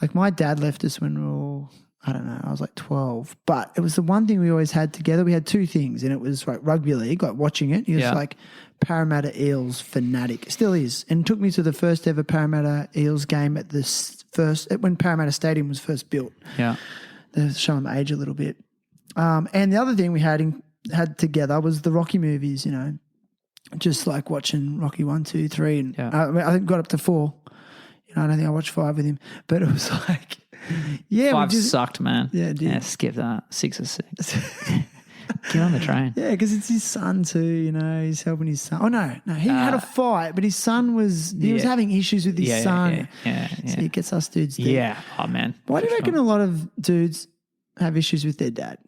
Like, my dad left us when we were all, I don't know, I was like 12. But it was the one thing we always had together. We had two things, and it was like rugby league, like watching it. He was like Parramatta Eels fanatic, still is, and took me to the first ever Parramatta Eels game at when Parramatta Stadium was first built. Yeah. To show him age a little bit. And the other thing we had together was the Rocky movies, you know, just like watching Rocky 1, 2, 3, and I think got up to 4. You know, I don't think I watched 5 with him, but it was like, 5 sucked, man. Yeah, it did. Yeah, skip that. 6 is 6. Get on the train. Yeah, because it's his son too, you know, he's helping his son. Oh, no, he had a fight, but his son was having issues with his son. Yeah. So it gets us dudes there. Yeah. Oh, man. Why do you reckon a lot of dudes have issues with their dad?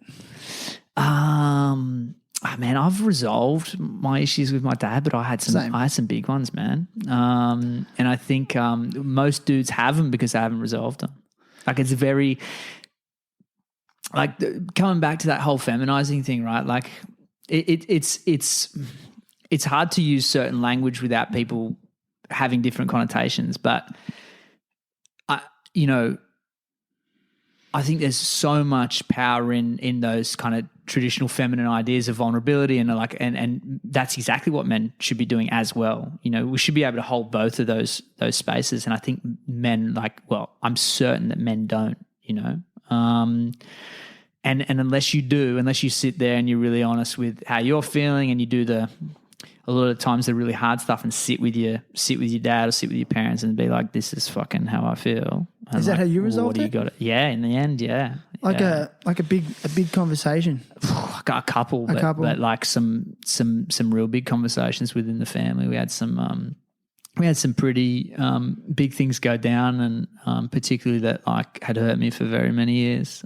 Man, I've resolved my issues with my dad, but I had some big ones, man. And I think most dudes have them because they haven't resolved them. Like, it's very, like, coming back to that whole feminizing thing, right? Like, it's hard to use certain language without people having different connotations, but I think there's so much power in those kind of traditional feminine ideas of vulnerability, and that's exactly what men should be doing as well. You know, we should be able to hold both of those spaces, and I think men I'm certain that men don't. You know, and unless you sit there and you're really honest with how you're feeling, and you do a lot of times the really hard stuff, and sit with your dad or sit with your parents and be like, this is fucking how I feel. And Is that how you resolved it? Yeah, in the end, yeah. Like a big conversation. I got a couple, but like some real big conversations within the family. We had some pretty big things go down, and particularly that like had hurt me for very many years.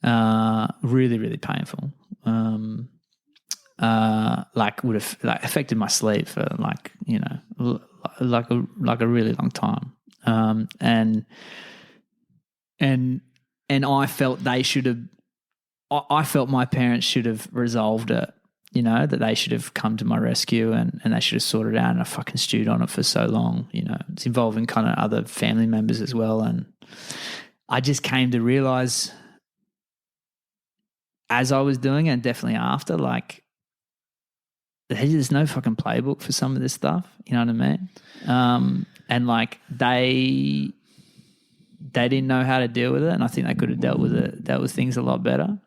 Really, really painful. Like would have like affected my sleep for like, you know, like a really long time. And I felt I felt my parents should have resolved it, you know, that they should have come to my rescue and they should have sorted it out, and I fucking stewed on it for so long, you know. It's involving kind of other family members as well, and I just came to realize as I was doing it, and definitely after, like, there's no fucking playbook for some of this stuff, you know what I mean? And like they didn't know how to deal with it, and I think they could have dealt with things a lot better.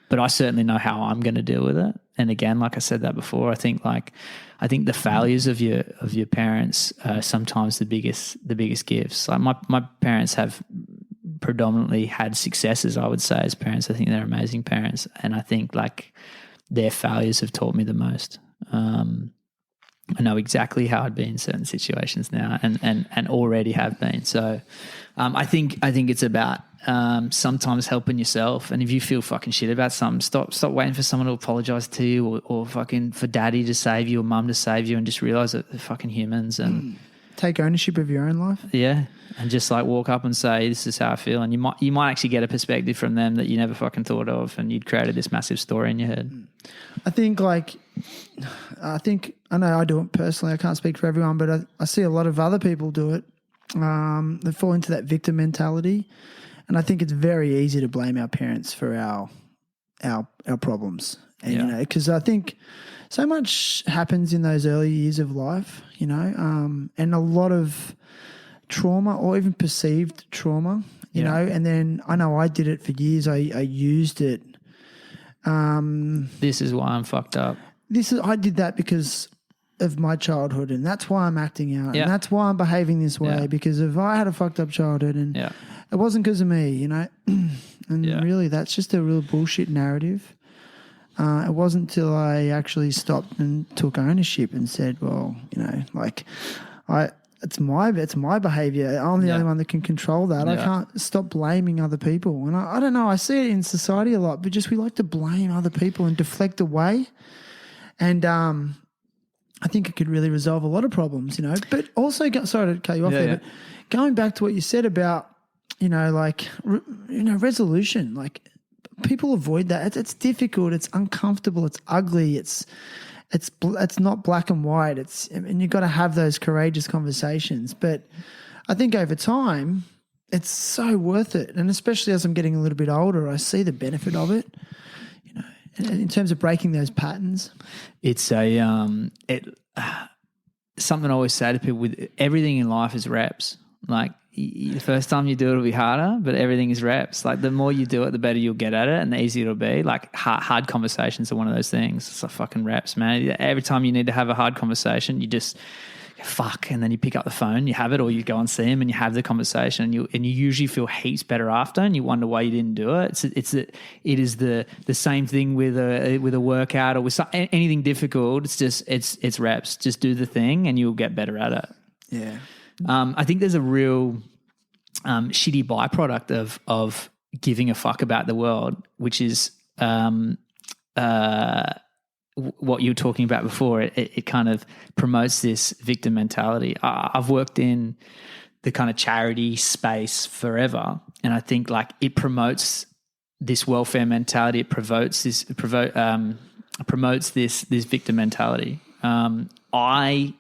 But I certainly know how I'm going to deal with it. And again, like I said that before, I think the failures of your parents are sometimes the biggest gifts. Like my parents have predominantly had successes, I would say, as parents. I think they're amazing parents, and I think like their failures have taught me the most. I know exactly how I'd be in certain situations now, and already have been. So I think it's about sometimes helping yourself. And if you feel fucking shit about something, stop waiting for someone to apologize to you, or fucking for daddy to save you or mum to save you, and just realize that they're fucking humans and take ownership of your own life. Yeah, and just like walk up and say, this is how I feel, and you might actually get a perspective from them that you never fucking thought of, and you'd created this massive story in your head. I know I do it personally. I can't speak for everyone, but I see a lot of other people do it. They fall into that victim mentality, and I think it's very easy to blame our parents for our problems. And you know, because I think so much happens in those early years of life, you know, and a lot of trauma, or even perceived trauma, you know. And then I know I did it for years. I used it. This is why I'm fucked up. I did that because of my childhood, and that's why I'm acting out, and that's why I'm behaving this way, because if I had a fucked up childhood, and it wasn't because of me, you know. And really, that's just a real bullshit narrative. It wasn't until I actually stopped and took ownership and said, well, you know, like it's my behaviour. I'm the only one that can control that. I can't stop blaming other people. And I don't know, I see it in society a lot, but just we like to blame other people and deflect away. And I think it could really resolve a lot of problems, you know. But also, sorry to cut you off there, but going back to what you said about, you know, like, you know, resolution, like people avoid that. It's difficult. It's uncomfortable. It's ugly. It's not black and white. And you've got to have those courageous conversations. But I think over time, it's so worth it. And especially as I'm getting a little bit older, I see the benefit of it. You know, in terms of breaking those patterns. It's something I always say to people: with everything in life is reps. Like, the first time you do it, it'll be harder, but everything is reps. Like, the more you do it, the better you'll get at it, and the easier it'll be. Like, hard conversations are one of those things. It's like fucking reps, man. Every time you need to have a hard conversation, you just fuck, and then you pick up the phone, you have it, or you go and see him and you have the conversation, and you usually feel heaps better after, and you wonder why you didn't do it. It is the same thing with a workout or with anything difficult. It's reps. Just do the thing, and you'll get better at it. Yeah. I think there's a real shitty byproduct of giving a fuck about the world, which is what you were talking about before. It kind of promotes this victim mentality. I've worked in the kind of charity space forever, and I think like it promotes this welfare mentality. It promotes this victim mentality. I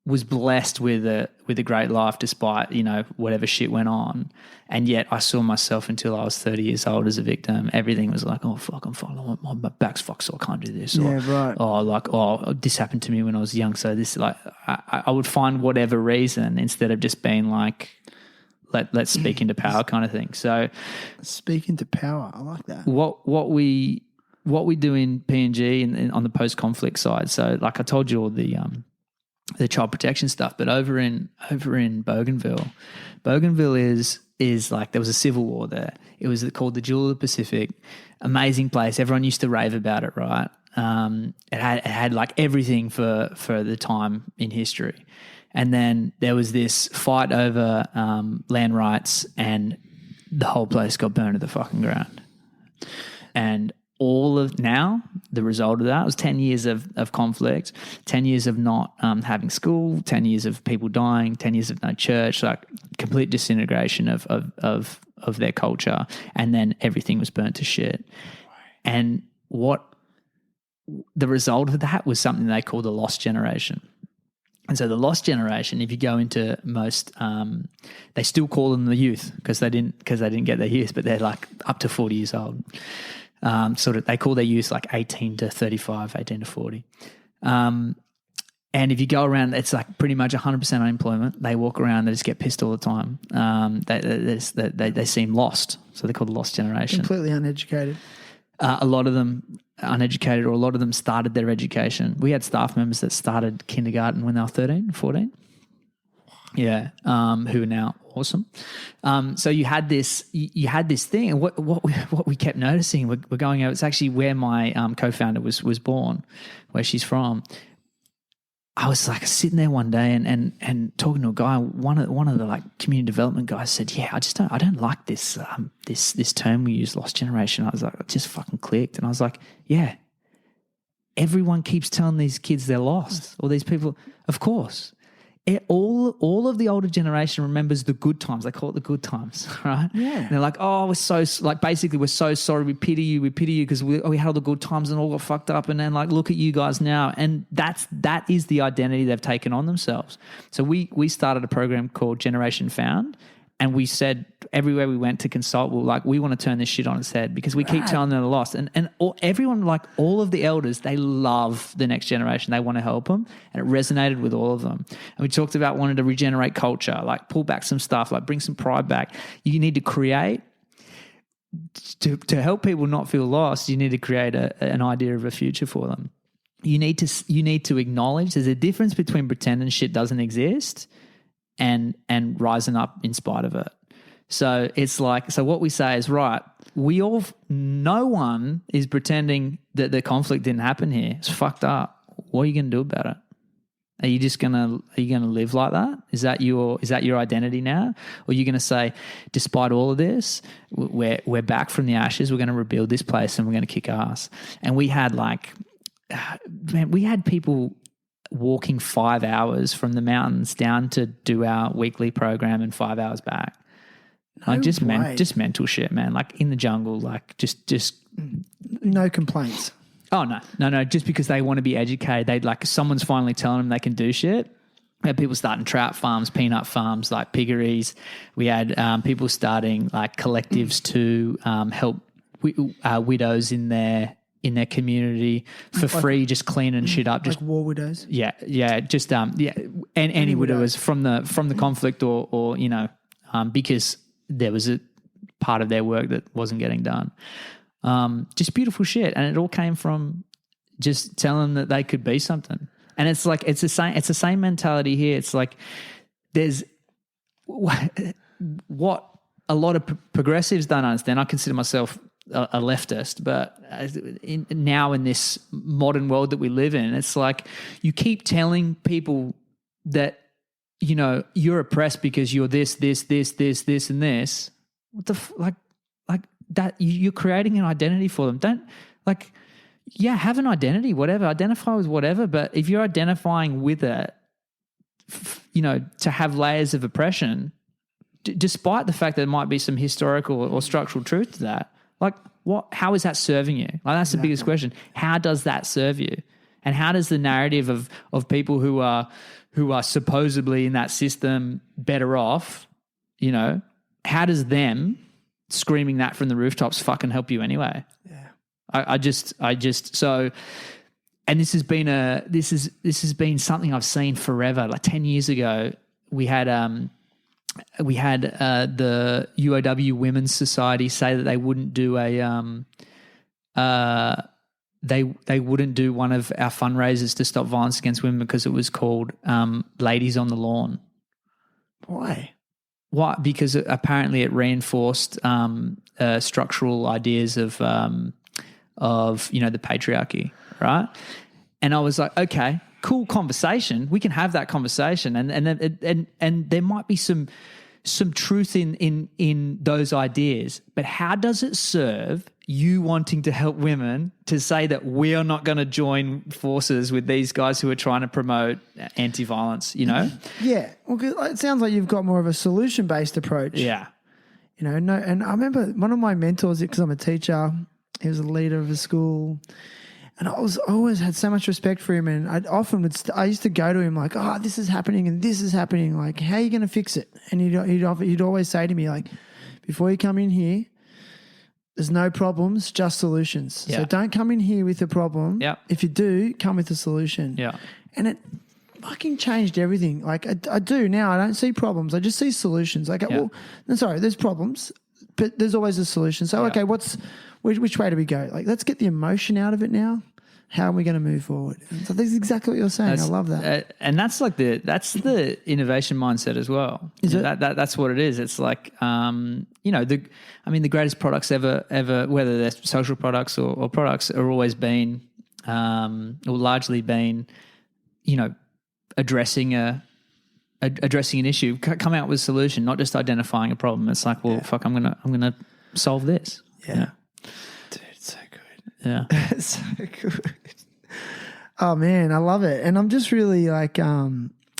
was blessed with a great life despite, you know, whatever shit went on, and yet I saw myself until I was 30 years old as a victim. Everything was like, oh fuck, I'm fine, my back's fucked, so I can't do this. Or this happened to me when I was young, so this, like, I would find whatever reason instead of just being like, let's speak into power kind of thing. So Speak into power. I like that. what we do in PNG and on the post-conflict side. So like I told you all the child protection stuff, but over in Bougainville is like there was a civil war there. It was called the Jewel of the Pacific. Amazing place. Everyone used to rave about it, right? It had like everything for the time in history. And then there was this fight over land rights, and the whole place got burned to the fucking ground. And the result of that was 10 years of conflict, 10 years of not having school, 10 years of people dying, 10 years of no church, like complete disintegration of their culture. And then everything was burnt to shit. And what the result of that was something they call the lost generation. And so the lost generation, if you go into most, they still call them the youth because they didn't get their youth, but they're like up to 40 years old. They call their youth like 18 to 35, 18 to 40. And if you go around, it's like pretty much 100% unemployment. They walk around, they just get pissed all the time. They seem lost. So they're called the lost generation. Completely uneducated. A lot of them uneducated, or a lot of them started their education. We had staff members that started kindergarten when they were 13, 14. Yeah, who are now awesome. So you had this thing, and what we kept noticing, we're going over. It's actually where my co-founder was born, where she's from. I was like sitting there one day and talking to a guy. One of the like community development guys said, "Yeah, I don't like this this term we use, lost generation." I was like, it just fucking clicked, and I was like, yeah. Everyone keeps telling these kids they're lost, or these people. Of course. All of the older generation remembers the good times. They call it the good times, right? Yeah. And they're like, oh, we're so sorry. We pity you because we had all the good times and all got fucked up. And then like, look at you guys now. And that is the identity they've taken on themselves. So we started a program called Generation Found. And we said everywhere we went to consult, we want to turn this shit on its head because we keep telling them they're lost. And everyone, like all of the elders, they love the next generation. They want to help them. And it resonated with all of them. And we talked about wanting to regenerate culture, like pull back some stuff, like bring some pride back. You need to create, to help people not feel lost, you need to create an idea of a future for them. You need to acknowledge there's a difference between pretending shit doesn't exist and rising up in spite of it. So it's like, so what we say is, right, no one is pretending that the conflict didn't happen here. It's fucked up. What are you going to do about it? Are you going to live like that? Is that your identity now? Or are you going to say, despite all of this, we're back from the ashes, we're going to rebuild this place and we're going to kick ass. And we had we had people walking 5 hours from the mountains down to do our weekly program and 5 hours back. Just mental shit, man. Like in the jungle, like just no complaints. Oh no. Just because they want to be educated, someone's finally telling them they can do shit. We had people starting trout farms, peanut farms, like piggeries. We had people starting like collectives to help widows in their community for free, just cleaning shit up. Just like war widows? Yeah. Just and any widowers from the conflict or because there was a part of their work that wasn't getting done. Just beautiful shit. And it all came from just telling them that they could be something. And it's like, it's the same mentality here. It's like there's what a lot of progressives don't understand. I consider myself a leftist, but now in this modern world that we live in, it's like you keep telling people that, you're oppressed because you're this, and this. What the like that? You're creating an identity for them. Don't have an identity, whatever. Identify with whatever. But if you're identifying with it, to have layers of oppression, despite the fact that there might be some historical or structural truth to that, how is that serving you? That's the biggest question. How does that serve you? And how does the narrative of people who are supposedly in that system better off, how does them screaming that from the rooftops fucking help you anyway? Yeah. I just so, and this has been something I've seen forever. Like 10 years ago, we had we had the UOW Women's Society say that they wouldn't do they wouldn't do one of our fundraisers to stop violence against women because it was called Ladies on the Lawn. Why? Why? Because apparently it reinforced structural ideas of the patriarchy, right? And I was like, okay, cool conversation. We can have that conversation, and there might be some truth in those ideas. But how does it serve you wanting to help women to say that we are not going to join forces with these guys who are trying to promote anti-violence? You know? Yeah. Well, 'cause it sounds like you've got more of a solution-based approach. Yeah. You know, no. And I remember one of my mentors, because I'm a teacher, he was a leader of a school. And I always had so much respect for him, and I used to go to him like, "Oh, this is happening and this is happening. Like, how are you going to fix it?" And he'd always say to me like, "Before you come in here, there's no problems, just solutions. Yeah. So don't come in here with a problem. Yeah. If you do, come with a solution." Yeah. And it fucking changed everything. Like I do now. I don't see problems. I just see solutions. Like, well, no, sorry, there's problems, but there's always a solution. So okay, which way do we go? Like, let's get the emotion out of it now. How are we going to move forward? And so this is exactly what you're saying. I love that. And that's the innovation mindset as well. Is it? That's what it is. It's like, the greatest products ever, whether they're social products or products, are always been, or largely been, addressing an issue, come out with a solution, not just identifying a problem. It's like, well, fuck, I'm gonna solve this. Yeah. Dude, it's so good. Yeah. It's so good. Oh man, I love it. And I'm just really like, I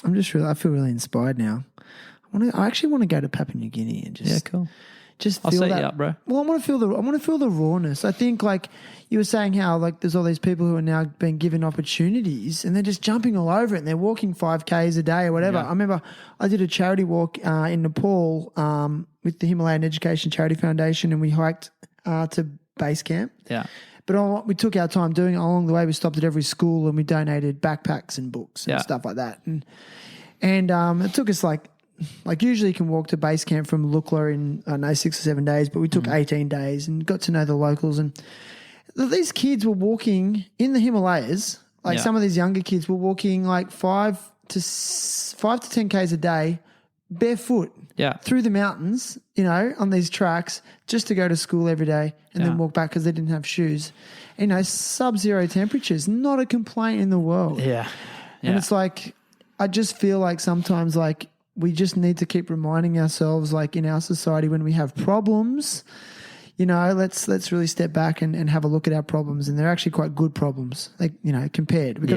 feel really inspired now. I actually want to go to Papua New Guinea and just, cool. Just I'll feel set that. you up, bro. Well, I want to feel the rawness. I think like you were saying how like there's all these people who are now being given opportunities and they're just jumping all over it and they're walking 5Ks a day or whatever. Yeah. I remember I did a charity walk in Nepal with the Himalayan Education Charity Foundation, and we hiked to base camp. Yeah. But we took our time doing it. Along the way, we stopped at every school and we donated backpacks and books and stuff like that. And it took us like usually you can walk to base camp from Lukla in 6 or 7 days, but we took 18 days and got to know the locals. And these kids were walking in the Himalayas. Like some of these younger kids were walking like 5 to 10 Ks a day barefoot through the mountains, on these tracks just to go to school every day and then walk back because they didn't have shoes. Sub-zero temperatures, not a complaint in the world. Yeah. And it's like, I just feel like sometimes like we just need to keep reminding ourselves, like in our society when we have problems, let's really step back and have a look at our problems, and they're actually quite good problems, like, compared. We've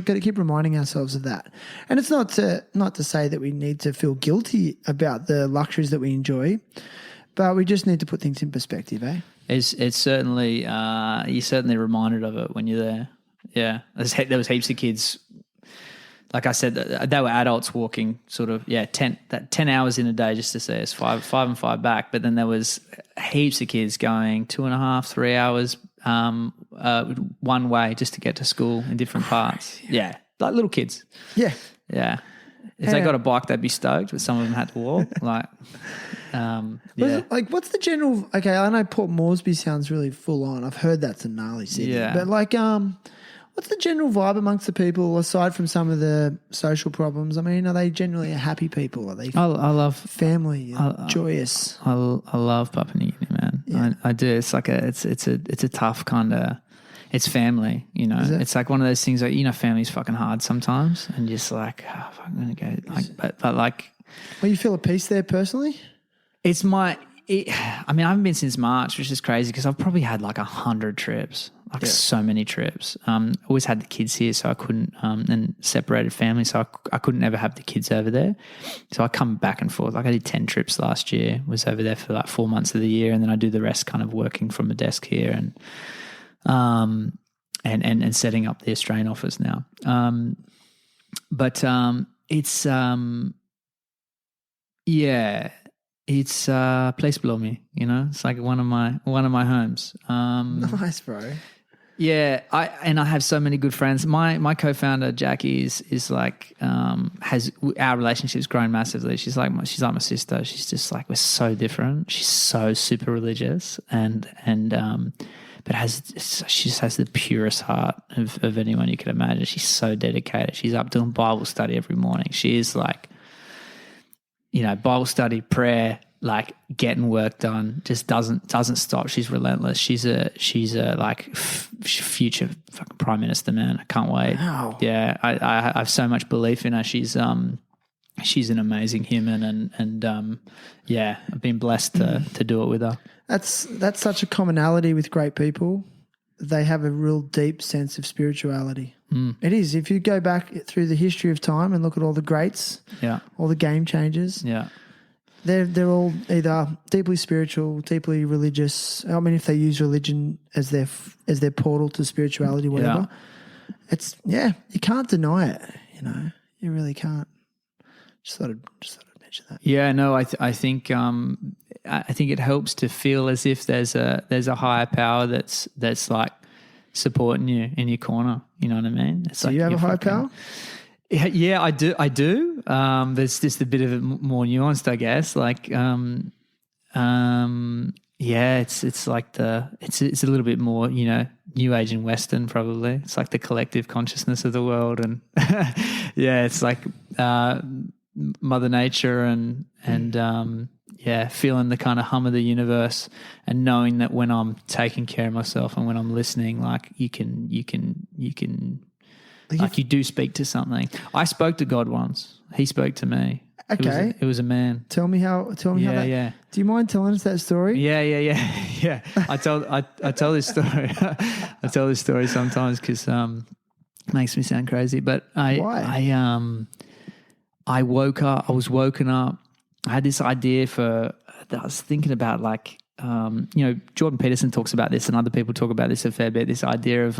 got to keep reminding ourselves of that. And it's not to say that we need to feel guilty about the luxuries that we enjoy, but we just need to put things in perspective, eh? It's certainly you're certainly reminded of it when you're there. Yeah, there was heaps of kids. Like I said, they were adults walking sort of 10 hours in a day just to see us 5 and 5 back. But then there was heaps of kids going 2.5, 3 hours one way just to get to school in different parts. Yeah, like little kids. Yeah. Yeah. If they got a bike, they'd be stoked, but some of them had to walk. Like, what's the general? Okay, I know Port Moresby sounds really full on. I've heard that's a gnarly city. Yeah. But like, what's the general vibe amongst the people aside from some of the social problems? I mean, are they generally happy people? Are they? I love family, joyous. I love Papua New Guinea, man. Yeah. I do. It's like it's a tough kind of. It's family, It's like one of those things like, family's fucking hard sometimes, and just like, I'm gonna go. Like, but like, Well, you feel a peace there personally? I haven't been since March, which is crazy because I've probably had like 100 trips, so many trips. Always had the kids here, so I couldn't, and separated family, so I couldn't ever have the kids over there. So I come back and forth. Like I did 10 trips last year, was over there for like 4 months of the year, and then I do the rest kind of working from the desk here and setting up the Australian office now. It's a place below me, It's like one of my homes. Nice, bro. Yeah, I have so many good friends. My co-founder Jackie is like has our relationship's grown massively. She's like my sister. She's just like, we're so different. She's so super religious and but she just has the purest heart of anyone you could imagine. She's so dedicated. She's up doing Bible study every morning. She is like, Bible study, prayer, like getting work done, just doesn't stop. She's relentless. She's a like future fucking prime minister, man. I can't wait. Wow. Yeah, I have so much belief in her. She's an amazing human, and yeah, I've been blessed to do it with her. That's such a commonality with great people. They have a real deep sense of spirituality. It is. If you go back through the history of time and look at all the greats, all the game changers, they're all either deeply spiritual, deeply religious. I mean, if they use religion as their portal to spirituality, whatever, you can't deny it. You really can't. Just thought I'd mention that. Yeah, no, I think it helps to feel as if there's a higher power that's like supporting you in your corner. You know what I mean? It's Do you have a higher power? Yeah, I do. There's just a bit of it more nuanced, I guess. Like, it's like it's a little bit more, New Age and Western probably. It's like the collective consciousness of the world, and it's like Mother Nature and feeling the kind of hum of the universe, and knowing that when I'm taking care of myself and when I'm listening, like you can. Like you do speak to something. I spoke to God once. He spoke to me. Okay. It was a man. Tell me how that. Yeah. Do you mind telling us that story? Yeah. I tell this story. I tell this story sometimes because it makes me sound crazy. But Why? I woke up. I was woken up. I had this idea that I was thinking about, like, Jordan Peterson talks about this, and other people talk about this a fair bit. This idea of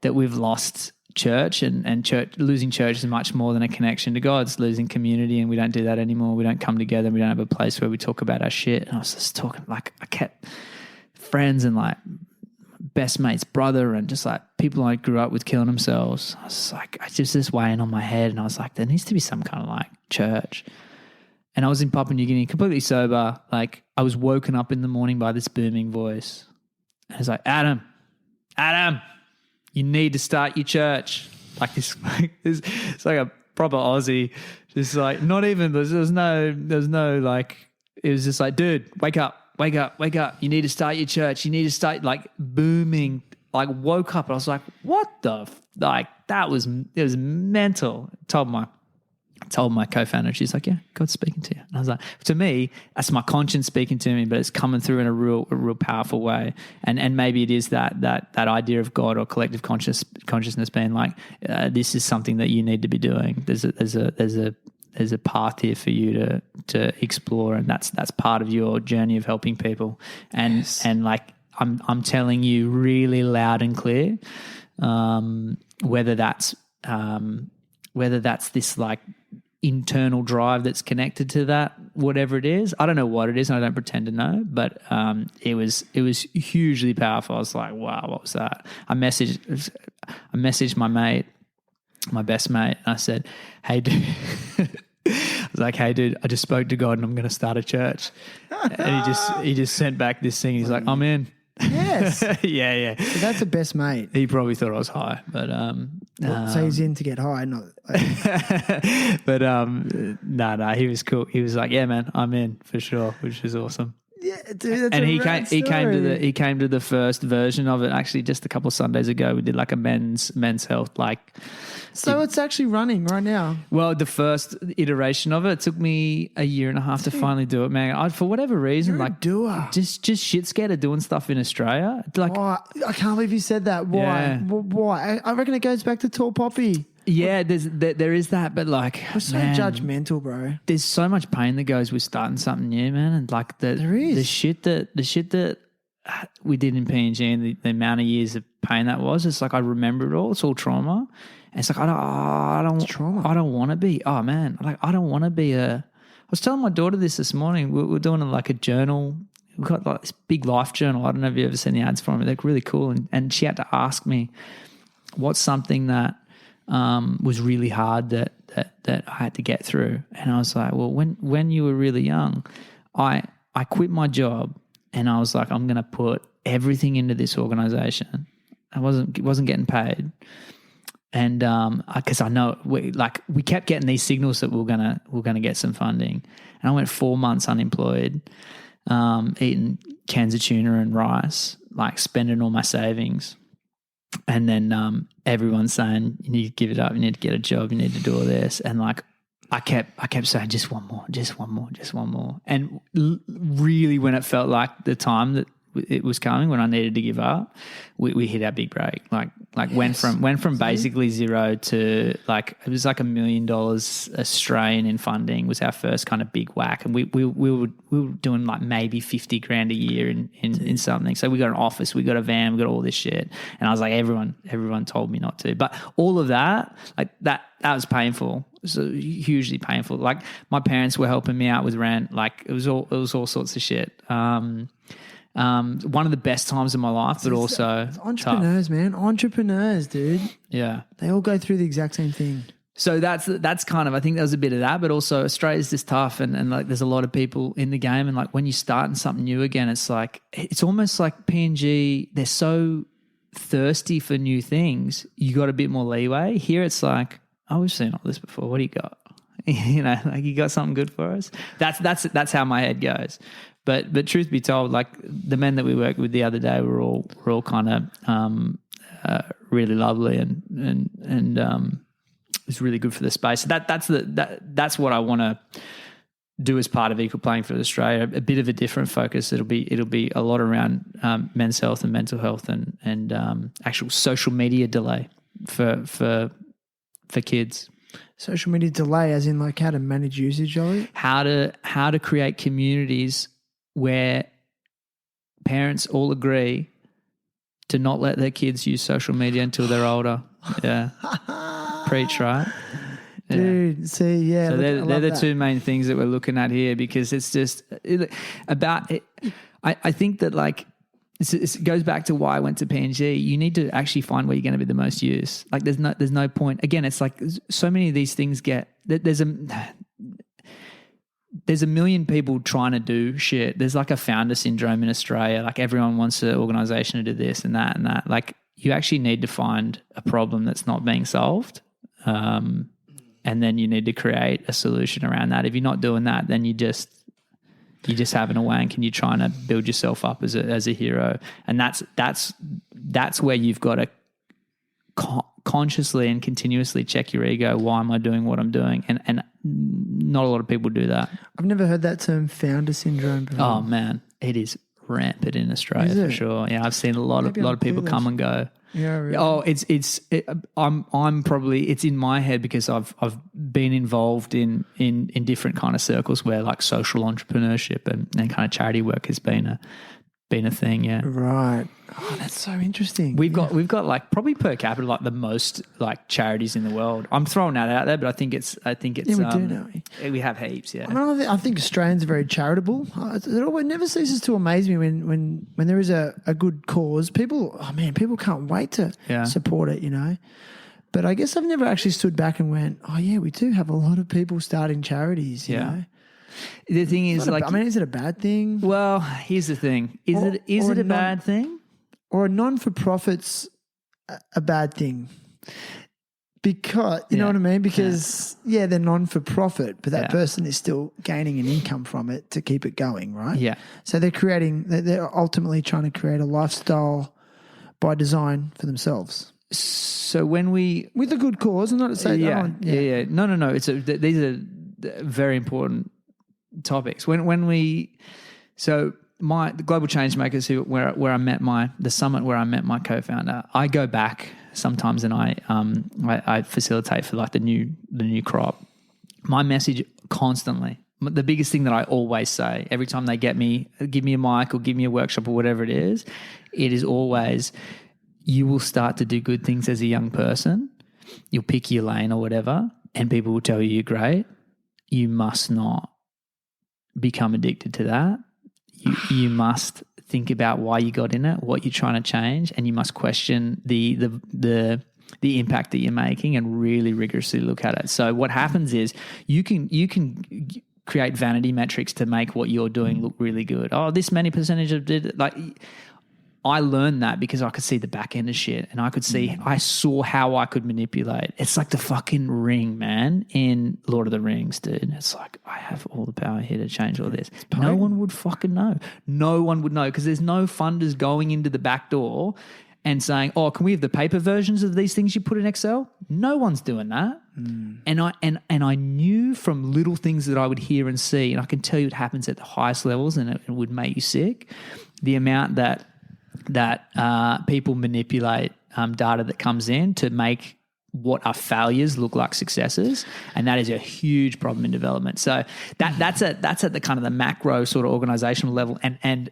that we've lost church, and losing church is much more than a connection to God. It's losing community, and we don't do that anymore. We don't come together. We don't have a place where we talk about our shit. And I was just talking, like, I kept friends and like best mate's brother and just like people I grew up with killing themselves. I was like, I just this weighing on my head, and I was like, there needs to be some kind of like church. And I was in Papua New Guinea, completely sober. Like, I was woken up in the morning by this booming voice. And it was like, Adam, you need to start your church. Like this, it's like a proper Aussie. Just like, not even, there's no like, it was just like, dude, wake up. You need to start your church. You need to start, like, booming. Like, woke up and I was like, what the, it was mental. Told my co-founder, she's like, yeah, God's speaking to you. And I was like, to me, that's my conscience speaking to me, but it's coming through in a real powerful way. And maybe it is that idea of God or collective consciousness being like, this is something that you need to be doing. There's a path here for you to explore, and that's part of your journey of helping people. And yes. And like I'm telling you really loud and clear, whether that's this like internal drive that's connected to that, whatever it is. I don't know what it is, and I don't pretend to know, but it was hugely powerful. I was like, wow, what was that? I messaged my best mate, and I said, hey dude, I was like, hey dude, I just spoke to God and I'm going to start a church. And he just sent back this thing. He's like, I'm in. Yes. Yeah. So that's the best mate. He probably thought I was high, but so he's in to get high, not. But no, he was cool. He was like, yeah, man, I'm in for sure, which was awesome. Yeah, dude. That's and he came to the first version of it actually just a couple of Sundays ago. We did like a men's health like. So it's actually running right now. Well, the first iteration of it took me a year and a half to finally do it, man. For whatever reason, You're like a doer. just shit scared of doing stuff in Australia. Like, I can't believe you said that. Why? Yeah. Why? I reckon it goes back to Tall Poppy. Yeah, there is that, but like, we're so judgmental, bro. There's so much pain that goes with starting something new, man, and like there is the shit that we did in PNG and the amount of years of pain that was. It's like I remember it all. It's all trauma. And it's like I don't want to be. Oh man, like I don't want to be a. I was telling my daughter this morning. We're doing like a journal. we've got like this big life journal. I don't know if you've ever seen the ads for them. They're really cool. And she had to ask me, what's something that was really hard that I had to get through? And I was like, well, when you were really young, I quit my job and I was like, I'm going to put everything into this organization. I wasn't getting paid. And because I know we kept getting these signals that we're gonna get some funding, and I went 4 months unemployed, eating cans of tuna and rice, like spending all my savings, and then everyone's saying you need to give it up, you need to get a job, you need to do all this, and like I kept saying just one more, and really when it felt like the time that it was coming, when I needed to give up, we hit our big break. Like yes. went from basically zero to like it was like $1 million Australian in funding was our first kind of big whack, and we were doing like maybe $50,000 a year in something. So we got an office, we got a van, we got all this shit, and I was like everyone told me not to, but all of that like that was painful. So hugely painful. Like my parents were helping me out with rent. Like it was all sorts of shit. One of the best times of my life, but also it's entrepreneurs, tough. Man. Entrepreneurs, dude. Yeah. They all go through the exact same thing. So that's kind of, I think there was a bit of that, but also Australia's just tough and like there's a lot of people in the game, and like when you start in something new again, it's like, it's almost like PNG, they're so thirsty for new things. You got a bit more leeway. Here it's like, oh, we've seen all this before. What do you got? You know, like you got something good for us? That's how my head goes. But truth be told, like the men that we worked with the other day were all kind of really lovely and it was really good for the space. So that's what I want to do as part of Equal Playing Field Australia. A bit of a different focus. It'll be a lot around men's health and mental health and actual social media delay for kids. Social media delay, as in like how to manage usage of it? How to create communities where parents all agree to not let their kids use social media until they're older. Yeah. Preach, right? Yeah. Dude, see, yeah. So they're the two main things that we're looking at here, because it's just about it. I think that like it goes back to why I went to PNG. You need to actually find where you're going to be the most use. Like there's no point. Again, it's like so many of these things there's a million people trying to do shit. There's like a founder syndrome in Australia. Like everyone wants an organization to do this and that and that. Like you actually need to find a problem that's not being solved. And then you need to create a solution around that. If you're not doing that, then you're just having a wank and you're trying to build yourself up as a hero. And that's where you've got to consciously and continuously check your ego. Why am I doing what I'm doing? And not a lot of people do that. I've never heard that term, founder syndrome before. Oh man, it is rampant in Australia for sure. Yeah, I've seen a lot of people come and go. Yeah, really. Oh, I'm probably, it's in my head because I've been involved in different kind of circles where like social entrepreneurship and kind of charity work has been a thing. Yeah. Right. Oh, that's so interesting. We've got like probably per capita like the most like charities in the world. I'm throwing that out there, but I think it's yeah, we do, don't we? We have heaps. Yeah. I think Australians are very charitable. It never ceases to amaze me when there is a good cause. People can't wait to support it, you know. But I guess I've never actually stood back and went, oh yeah, we do have a lot of people starting charities, you know. The thing is, like, is it a bad thing? Well, here's the thing: is it a bad thing, or a non-for-profit's a bad thing? Because you know what I mean? Because they're non-for-profit, but that person is still gaining an income from it to keep it going, right? Yeah. So they're ultimately trying to create a lifestyle by design for themselves. So when with a good cause, I'm not to say no. These are very important topics. The Global Changemakers, where I met the summit where I met my co-founder, I go back sometimes and I facilitate for like the new crop. My message constantly, the biggest thing that I always say every time they give me a mic or give me a workshop or whatever it is always, you will start to do good things as a young person. You'll pick your lane or whatever, and people will tell you you're great. You must not become addicted to that. you must think about why you got in it, what you're trying to change, and you must question the impact that you're making and really rigorously look at it. So what happens is you can create vanity metrics to make what you're doing look really good. Oh, this many percentage of did like. I learned that because I could see the back end of shit and I saw how I could manipulate. It's like the fucking ring, man, in Lord of the Rings, dude. It's like, I have all the power here to change all this. No one would fucking know. No one would know because there's no funders going into the back door and saying, oh, can we have the paper versions of these things you put in Excel? No one's doing that. And I knew from little things that I would hear and see, and I can tell you it happens at the highest levels and it would make you sick, the amount that people manipulate data that comes in to make what are failures look like successes, and that is a huge problem in development. So that's at the kind of the macro sort of organizational level, and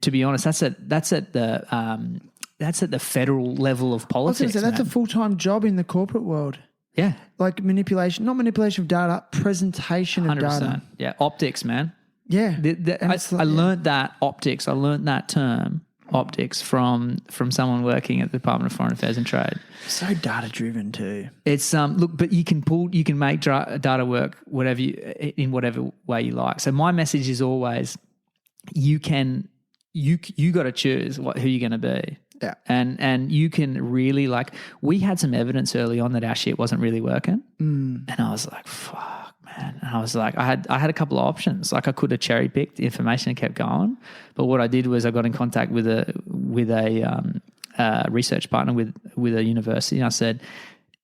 to be honest, that's at the federal level of politics. I was going to say, that's a full-time job in the corporate world. Yeah, like manipulation, not manipulation of data, presentation of 100%. Data. Yeah, optics, man. Yeah, I learned that optics. I learned that term. Optics from someone working at the Department of Foreign Affairs and Trade. So data driven too. It's look, but you can make data work in whatever way you like. So my message is always, you got to choose who you're going to be. Yeah. And you can really, like, we had some evidence early on that our shit wasn't really working, and I was like, fuck. Man. And I was like, I had a couple of options. Like I could have cherry picked the information and kept going, but what I did was I got in contact with a research partner with a university, and I said,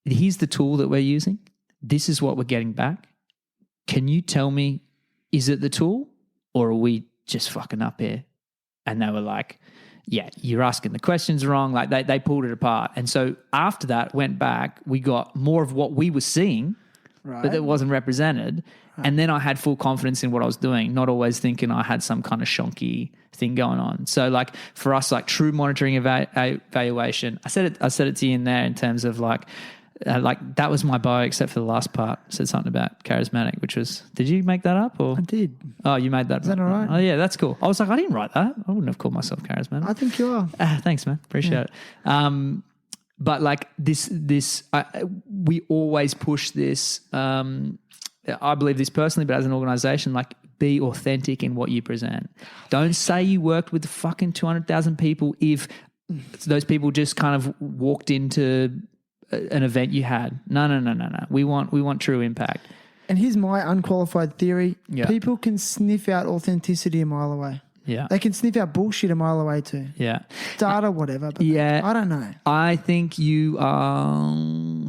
"Here's the tool that we're using. This is what we're getting back. Can you tell me, is it the tool or are we just fucking up here?" And they were like, "Yeah, you're asking the questions wrong." Like they pulled it apart, and so after that, went back. We got more of what we were seeing. Right. But it wasn't represented. Right. And then I had full confidence in what I was doing, not always thinking I had some kind of shonky thing going on. So like for us, like true monitoring evaluation, I said it to you in there in terms of like that was my bio except for the last part. It said something about charismatic, which was, did you make that up? Or I did. Oh, you made that. Is that all right? Oh yeah, that's cool. I was like, I didn't write that. I wouldn't have called myself charismatic. I think you are. Thanks, man. Appreciate it. But like this, we always push this. I believe this personally, but as an organization, like be authentic in what you present. Don't say you worked with fucking 200,000 people if those people just kind of walked into an event you had. No. We want true impact. And here's my unqualified theory. Yeah. People can sniff out authenticity a mile away. Yeah. They can sniff out bullshit a mile away too. Yeah. Data, whatever. But yeah. I don't know. I think you are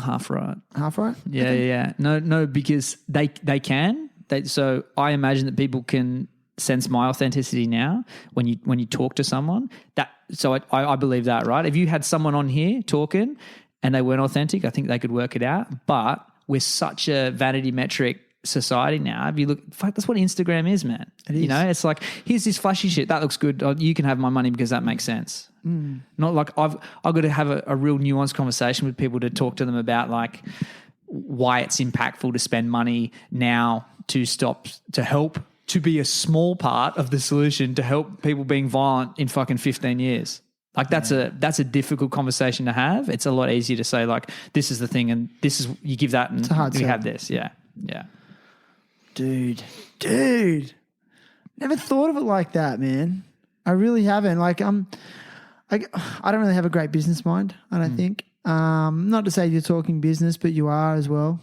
half right. Half right? Yeah, okay. yeah. No, because they can. So I imagine that people can sense my authenticity now when you talk to someone. So I believe that, right? If you had someone on here talking and they weren't authentic, I think they could work it out. But we're such a vanity metric society now. If you look, fuck, that's what Instagram is, man. It is. You know, it's like, here's this flashy shit that looks good. Oh, you can have my money because that makes sense. Not like I've got to have a real nuanced conversation with people to talk to them about like why it's impactful to spend money now to help to be a small part of the solution to help people being violent in fucking 15 years. Like that's a difficult conversation to have. It's a lot easier to say like, this is the thing and this is, you give that and we have this. Yeah. Yeah. Dude. Never thought of it like that, man. I really haven't. Like, I don't really have a great business mind, I don't think. Not to say you're talking business, but you are as well.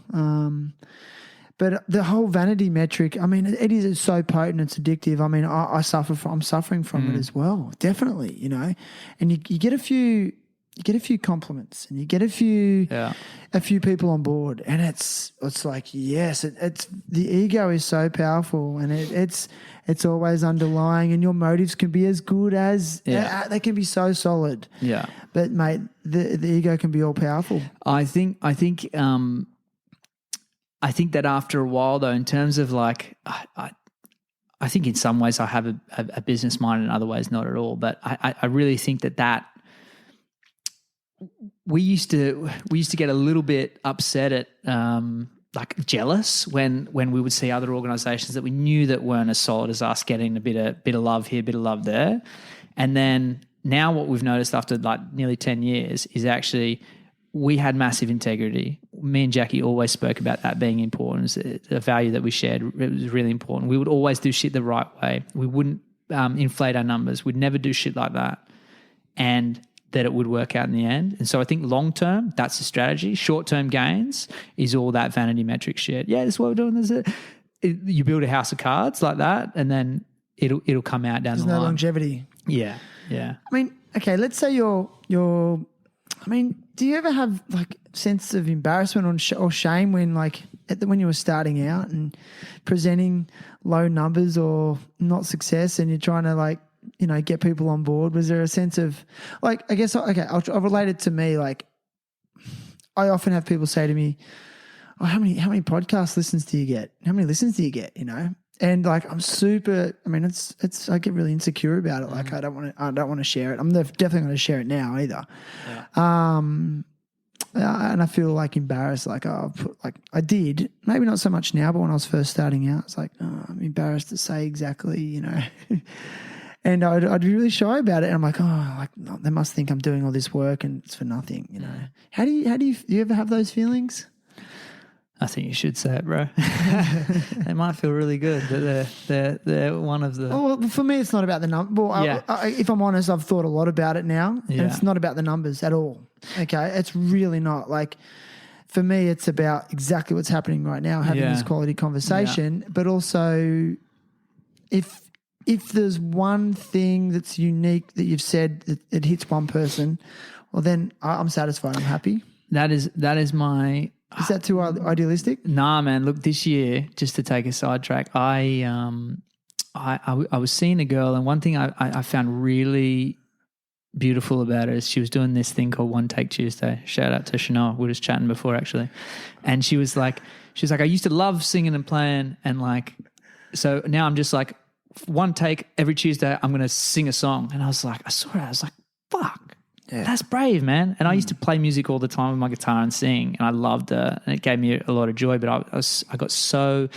But the whole vanity metric, I mean, it is so potent, it's addictive. I mean, I'm suffering from it as well, definitely, you know. And you get a few compliments and you get a few people on board, and it's like, yes, it's the ego is so powerful, and it's always underlying, and your motives can be as good as they can be so solid. Yeah, but mate, the ego can be all powerful. I think that after a while, though, in terms of like, I think in some ways I have a business mind, and in other ways not at all. But I really think that we used to get a little bit upset at like jealous when we would see other organisations that we knew that weren't as solid as us getting a bit of love here, a bit of love there. And then now what we've noticed after like nearly 10 years is actually we had massive integrity. Me and Jackie always spoke about that being important. It's a value that we shared. It was really important. We would always do shit the right way. We wouldn't inflate our numbers. We'd never do shit like that. And that it would work out in the end. And so I think long-term, that's the strategy. Short-term gains is all that vanity metric shit. Yeah, this is what we're doing. This is it. You build a house of cards like that, and then it'll come out down the line. There's no longevity. Yeah. I mean, okay, let's say you're I mean, do you ever have like sense of embarrassment or shame when like when you were starting out and presenting low numbers or not success and you're trying to like, you know, get people on board? Was there a sense of like, I guess, okay, I'll relate it to me. Like I often have people say to me, oh, how many podcast listens do you get? How many listens do you get? You know? And like, I'm super, I mean, it's, I get really insecure about it. Like I don't want to share it. I'm definitely going to share it now either. Yeah. And I feel like embarrassed, like, I did, maybe not so much now, but when I was first starting out, it's like, I'm embarrassed to say exactly, you know, and I'd be really shy about it. And I'm like, they must think I'm doing all this work and it's for nothing, you know. How do you ever have those feelings? I think you should say it, bro. They might feel really good that they're one of the. Oh, well, for me, it's not about the number. Well, yeah. If I'm honest, I've thought a lot about it now, and it's not about the numbers at all. Okay, it's really not. Like for me, it's about exactly what's happening right now, having this quality conversation, but also if there's one thing that's unique that you've said that it hits one person, well, then I'm satisfied. I'm happy. That is my. Is that too idealistic? Nah, man. Look, this year, just to take a sidetrack, I was seeing a girl, and one thing I found really beautiful about her is she was doing this thing called One Take Tuesday. Shout out to Chanel. We were just chatting before actually, and she was like, I used to love singing and playing, and like, so now I'm just like, one take every Tuesday, I'm going to sing a song, and I was like, I saw it, I was like, fuck. Yeah. That's brave, man. And I used to play music all the time with my guitar and sing, and I loved it, and it gave me a lot of joy. But I got so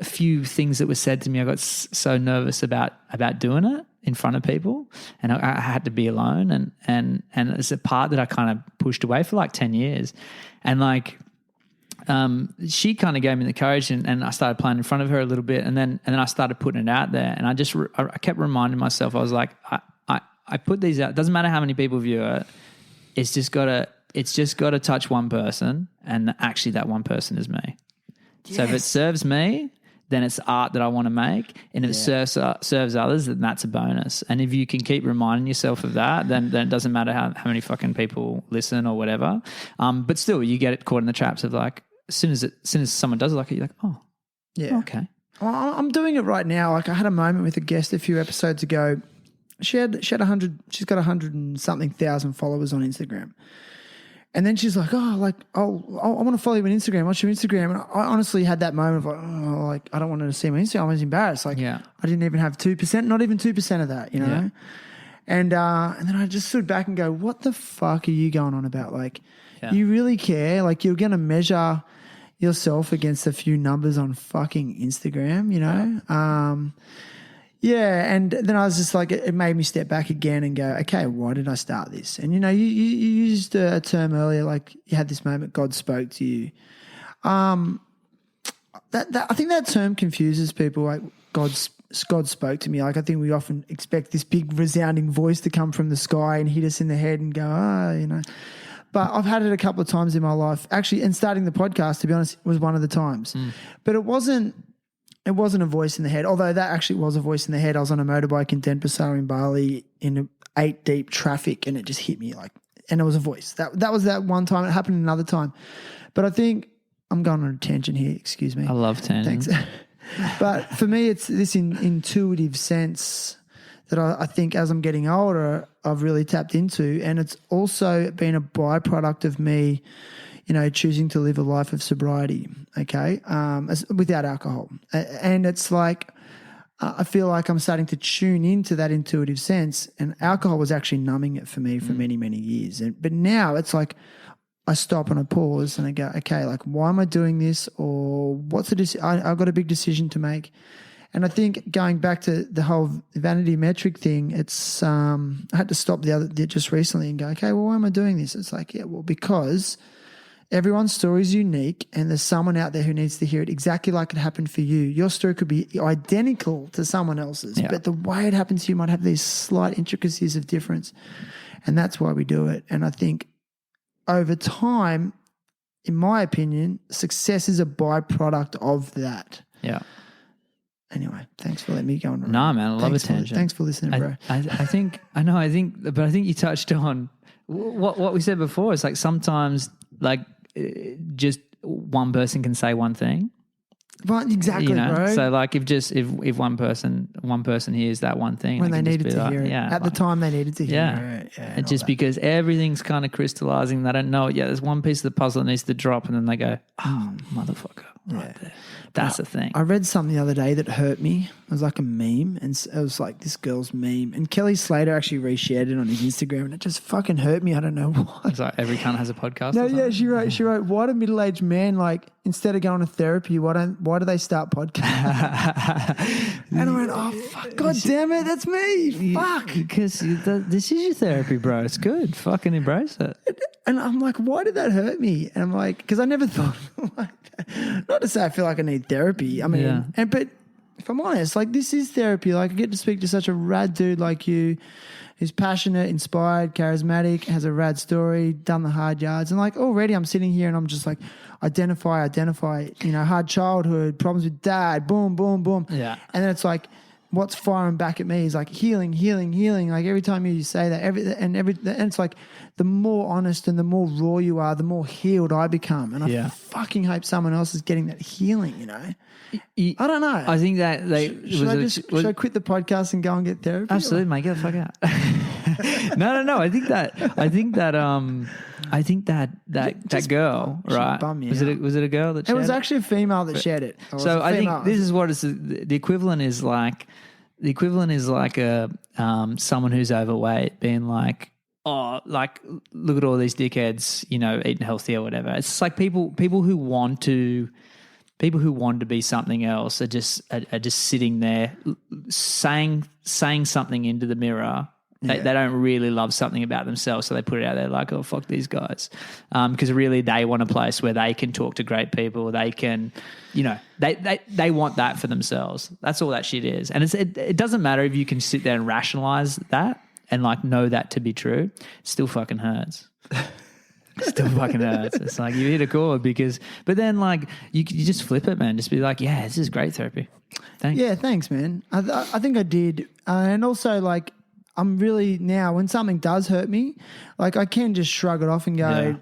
a few things that were said to me. I got so nervous about doing it in front of people, and I had to be alone. And it's a part that I kind of pushed away for like 10 years, and like. She kind of gave me the courage, and I started playing in front of her a little bit, and then I started putting it out there, and I kept reminding myself, I was like, I put these out. It doesn't matter how many people view it. It's just gotta touch one person, and actually that one person is me. Yes. So if it serves me, then it's art that I want to make, and if it serves others, then that's a bonus. And if you can keep reminding yourself of that, then it doesn't matter how many fucking people listen or whatever. But still, you get caught in the traps of like, as soon as someone does it, like, you're like, oh, yeah, okay. Well, I'm doing it right now. Like I had a moment with a guest a few episodes ago. She had 100. She's got 100 and something thousand followers on Instagram, and then she's like, I want to follow you on Instagram. What's your Instagram? And I honestly had that moment of like, I don't want her to see my Instagram. I was embarrassed. Like, I didn't even have 2%, not even 2% of that, you know. Yeah. And then I just stood back and go, what the fuck are you going on about? Like, you really care? Like, you're going to measure yourself against a few numbers on fucking Instagram, you know? Yeah, and then I was just like, it made me step back again and go, okay, why did I start this? And, you know, you used a term earlier, like you had this moment, God spoke to you. I think that term confuses people, like God spoke to me. Like I think we often expect this big resounding voice to come from the sky and hit us in the head and go, you know. But I've had it a couple of times in my life. Actually, and starting the podcast, to be honest, was one of the times. But it wasn't a voice in the head, although that actually was a voice in the head. I was on a motorbike in Denpasar in Bali in 8 deep traffic, and it just hit me and it was a voice. That was that one time. It happened another time. But I think I'm going on a tangent here. Excuse me. I love tangents. Thanks. But for me, it's this intuitive sense that I think as I'm getting older, I've really tapped into. And it's also been a byproduct of me, you know, choosing to live a life of sobriety, okay, without alcohol. And it's like I feel like I'm starting to tune into that intuitive sense, and alcohol was actually numbing it for me for many, many years. But now it's like I stop and I pause and I go, okay, like, why am I doing this? Or what's the I've got a big decision to make. And I think going back to the whole vanity metric thing, it's I had to stop just recently and go, okay, well, why am I doing this? It's like, yeah, well, because everyone's story is unique and there's someone out there who needs to hear it exactly like it happened for you. Your story could be identical to someone else's, but the way it happens to you might have these slight intricacies of difference. And that's why we do it. And I think over time, in my opinion, success is a byproduct of that. Yeah. Anyway, thanks for letting me go on. No, man, I love a tangent. Thanks for listening, bro. I think you touched on what we said before. It's like sometimes like just one person can say one thing. But exactly, you know? bro. So like if one person hears that one thing when they needed to hear it, at the time they needed to hear it. Yeah, and just because everything's kind of crystallizing, they don't know it yet. There's one piece of the puzzle that needs to drop, and then they go, "Oh, motherfucker!" Right there. That's the thing. I read something the other day that hurt me. It was like a meme, and it was like this girl's meme. And Kelly Slater actually reshared it on his Instagram, and it just fucking hurt me. I don't know why. It's like every cunt has a podcast. No, yeah, she wrote, why do middle-aged men, like, instead of going to therapy, why do they start podcasts? And I went, oh, fuck, God damn it, that's me. Fuck. Because this is your therapy, bro. It's good. Fucking embrace it. And I'm like, why did that hurt me? And I'm like, because I never thought like that. Not to say I feel like I need therapy. I mean, but if I'm honest, like, this is therapy. Like, I get to speak to such a rad dude like you, who's passionate, inspired, charismatic, has a rad story, done the hard yards. And like, already I'm sitting here and I'm just like, identify, you know, hard childhood, problems with dad, boom, boom, boom. Yeah. And then it's like, what's firing back at me is like healing. Like every time you say that, and it's like the more honest and the more raw you are, the more healed I become. And I fucking hope someone else is getting that healing, you know. I don't know. I think that should I quit the podcast and go and get therapy? Absolutely, mate. Get the fuck out. No. I think that girl, right? Was it a girl that shared it? It was actually a female that shared it. So I think this is what it's the equivalent is like. The equivalent is like a someone who's overweight being like, oh, like, look at all these dickheads, you know, eating healthy or whatever. It's like people who want to be something else are just sitting there saying something into the mirror. They don't really love something about themselves, so they put it out there like, oh, fuck these guys. Because really they want a place where they can talk to great people. They can, you know, they want that for themselves. That's all that shit is. And it doesn't matter if you can sit there and rationalize that and like know that to be true. It still fucking hurts. Still fucking hurts. It's like you hit a chord but then like you just flip it, man. Just be like, yeah, this is great therapy. Thanks. Yeah, thanks, man. I think I did. And also like, I'm really now when something does hurt me, like I can just shrug it off and go,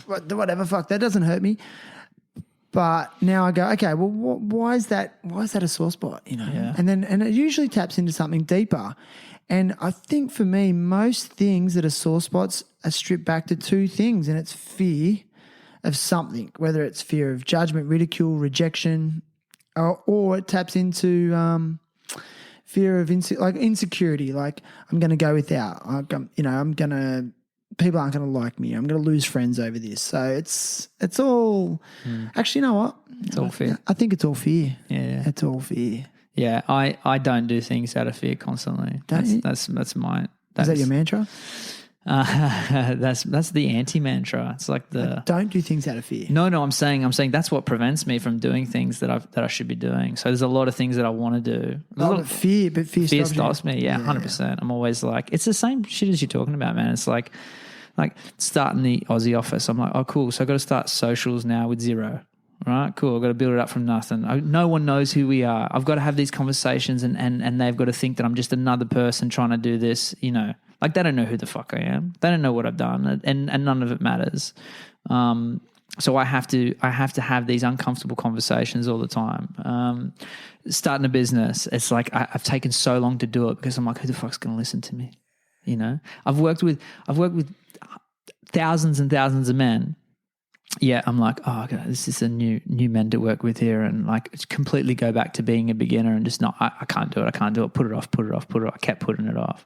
whatever, fuck, that doesn't hurt me. But now I go, okay, well, why is that a sore spot, you know? Yeah. And it usually taps into something deeper. And I think for me, most things that are sore spots are stripped back to two things, and it's fear of something, whether it's fear of judgment, ridicule, rejection, or it taps into fear of insecurity, like I'm going to go without, people aren't going to like me. I'm going to lose friends over this. So it's all, actually, you know what? It's all fear. I think it's all fear. Yeah. It's all fear. Yeah. I don't do things out of fear constantly. That's mine. Is that your mantra? That's the anti-mantra. It's like don't do things out of fear. No, I'm saying that's what prevents me from doing things that I should be doing. So there's a lot of things that I want to do. Fear stops me. Yeah, 100%. I'm always like, it's the same shit as you're talking about, man. It's like starting the Aussie office. I'm like, oh, cool. So I've got to start socials now with zero. Right, cool. I've got to build it up from nothing. No one knows who we are. I've got to have these conversations and they've got to think that I'm just another person trying to do this, you know. Like they don't know who the fuck I am. They don't know what I've done and none of it matters. So I have to have these uncomfortable conversations all the time. Starting a business, it's like I've taken so long to do it because I'm like, who the fuck's going to listen to me? You know, I've worked with thousands and thousands of men. Yeah, I'm like, oh, okay, this is a new men to work with here, and like it's completely go back to being a beginner and just not. I can't do it. Put it off. I kept putting it off.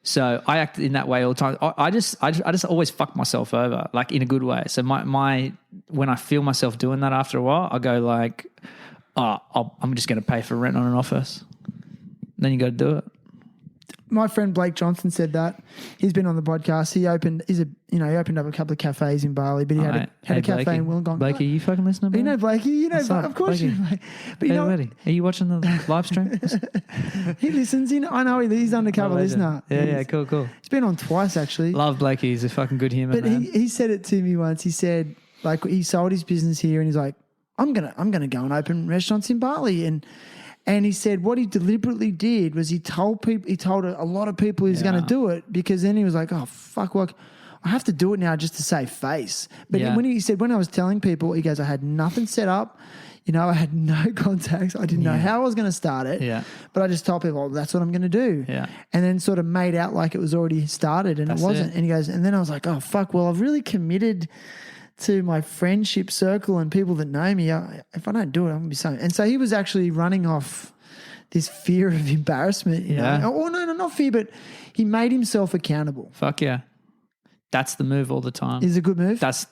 So I act in that way all the time. I just always fuck myself over, like in a good way. So my when I feel myself doing that after a while, I go like, I'm just going to pay for rent on an office. Then you got to do it. My friend Blake Johnson said that. He's been on the podcast. He opened up a couple of cafes in Bali, but he had a cafe Blakey. in Wollongong. Blakey, you fucking listening? You know Blakey. You know, of course you know. But you know, Eddie, are you watching the live stream? he listens. I know he's undercover listener. Yeah, cool. He's been on twice actually. Love Blakey. He's a fucking good human, but man. he said it to me once. He said like he sold his business here, and he's like, I'm gonna go and open restaurants in Bali, and he said what he deliberately did was he told a lot of people he was going to do it, because then he was like, oh, fuck, well, I have to do it now just to save face. But when he said, when I was telling people, he goes, I had nothing set up. I had no contacts. I didn't know how I was going to start it. Yeah. But I just told people, oh, that's what I'm going to do. Yeah. And then sort of made out like it was already started, and it wasn't. And he goes, and then I was like, oh, fuck, well, I've really committed to my friendship circle and people that know me. If I don't do it, I'm going to be something. And so he was actually running off this fear of embarrassment, you know. Or no, not fear, but he made himself accountable. Fuck yeah. That's the move all the time. Is it a good move? That's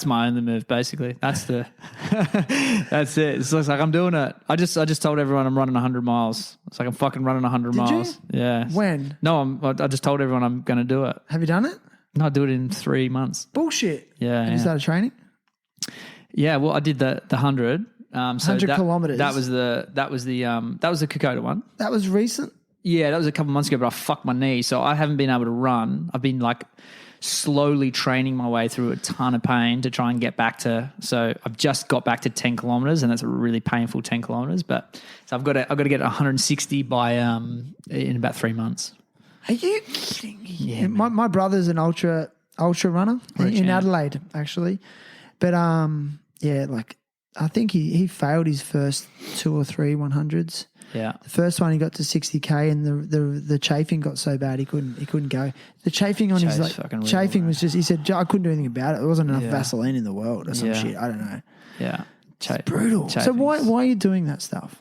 my only move, basically. That's it. It's like I'm doing it. I just told everyone I'm running 100 miles. It's like I'm fucking running 100 miles. You? Yeah. When? No, I just told everyone I'm going to do it. Have you done it? No, I do it in 3 months. Bullshit. Yeah. Have you started training? Yeah, well, I did the 100. 100 kilometers. That was the Kokoda one. That was recent. Yeah, that was a couple months ago, but I fucked my knee, so I haven't been able to run. I've been like slowly training my way through a ton of pain to try and get back to. So I've just got back to 10 kilometers, and that's a really painful 10 kilometers. But so I've got to get 160 by in about 3 months. Are you kidding me? Yeah, my brother's an ultra runner in Adelaide, actually. But like I think he failed his first 2 or 3 100s. Yeah. The first one he got to 60k, and the chafing got so bad he couldn't go. The chafing on his chafing was just, he said, I couldn't do anything about it. There wasn't enough Vaseline in the world or some shit. I don't know. Yeah. It's brutal. So why are you doing that stuff?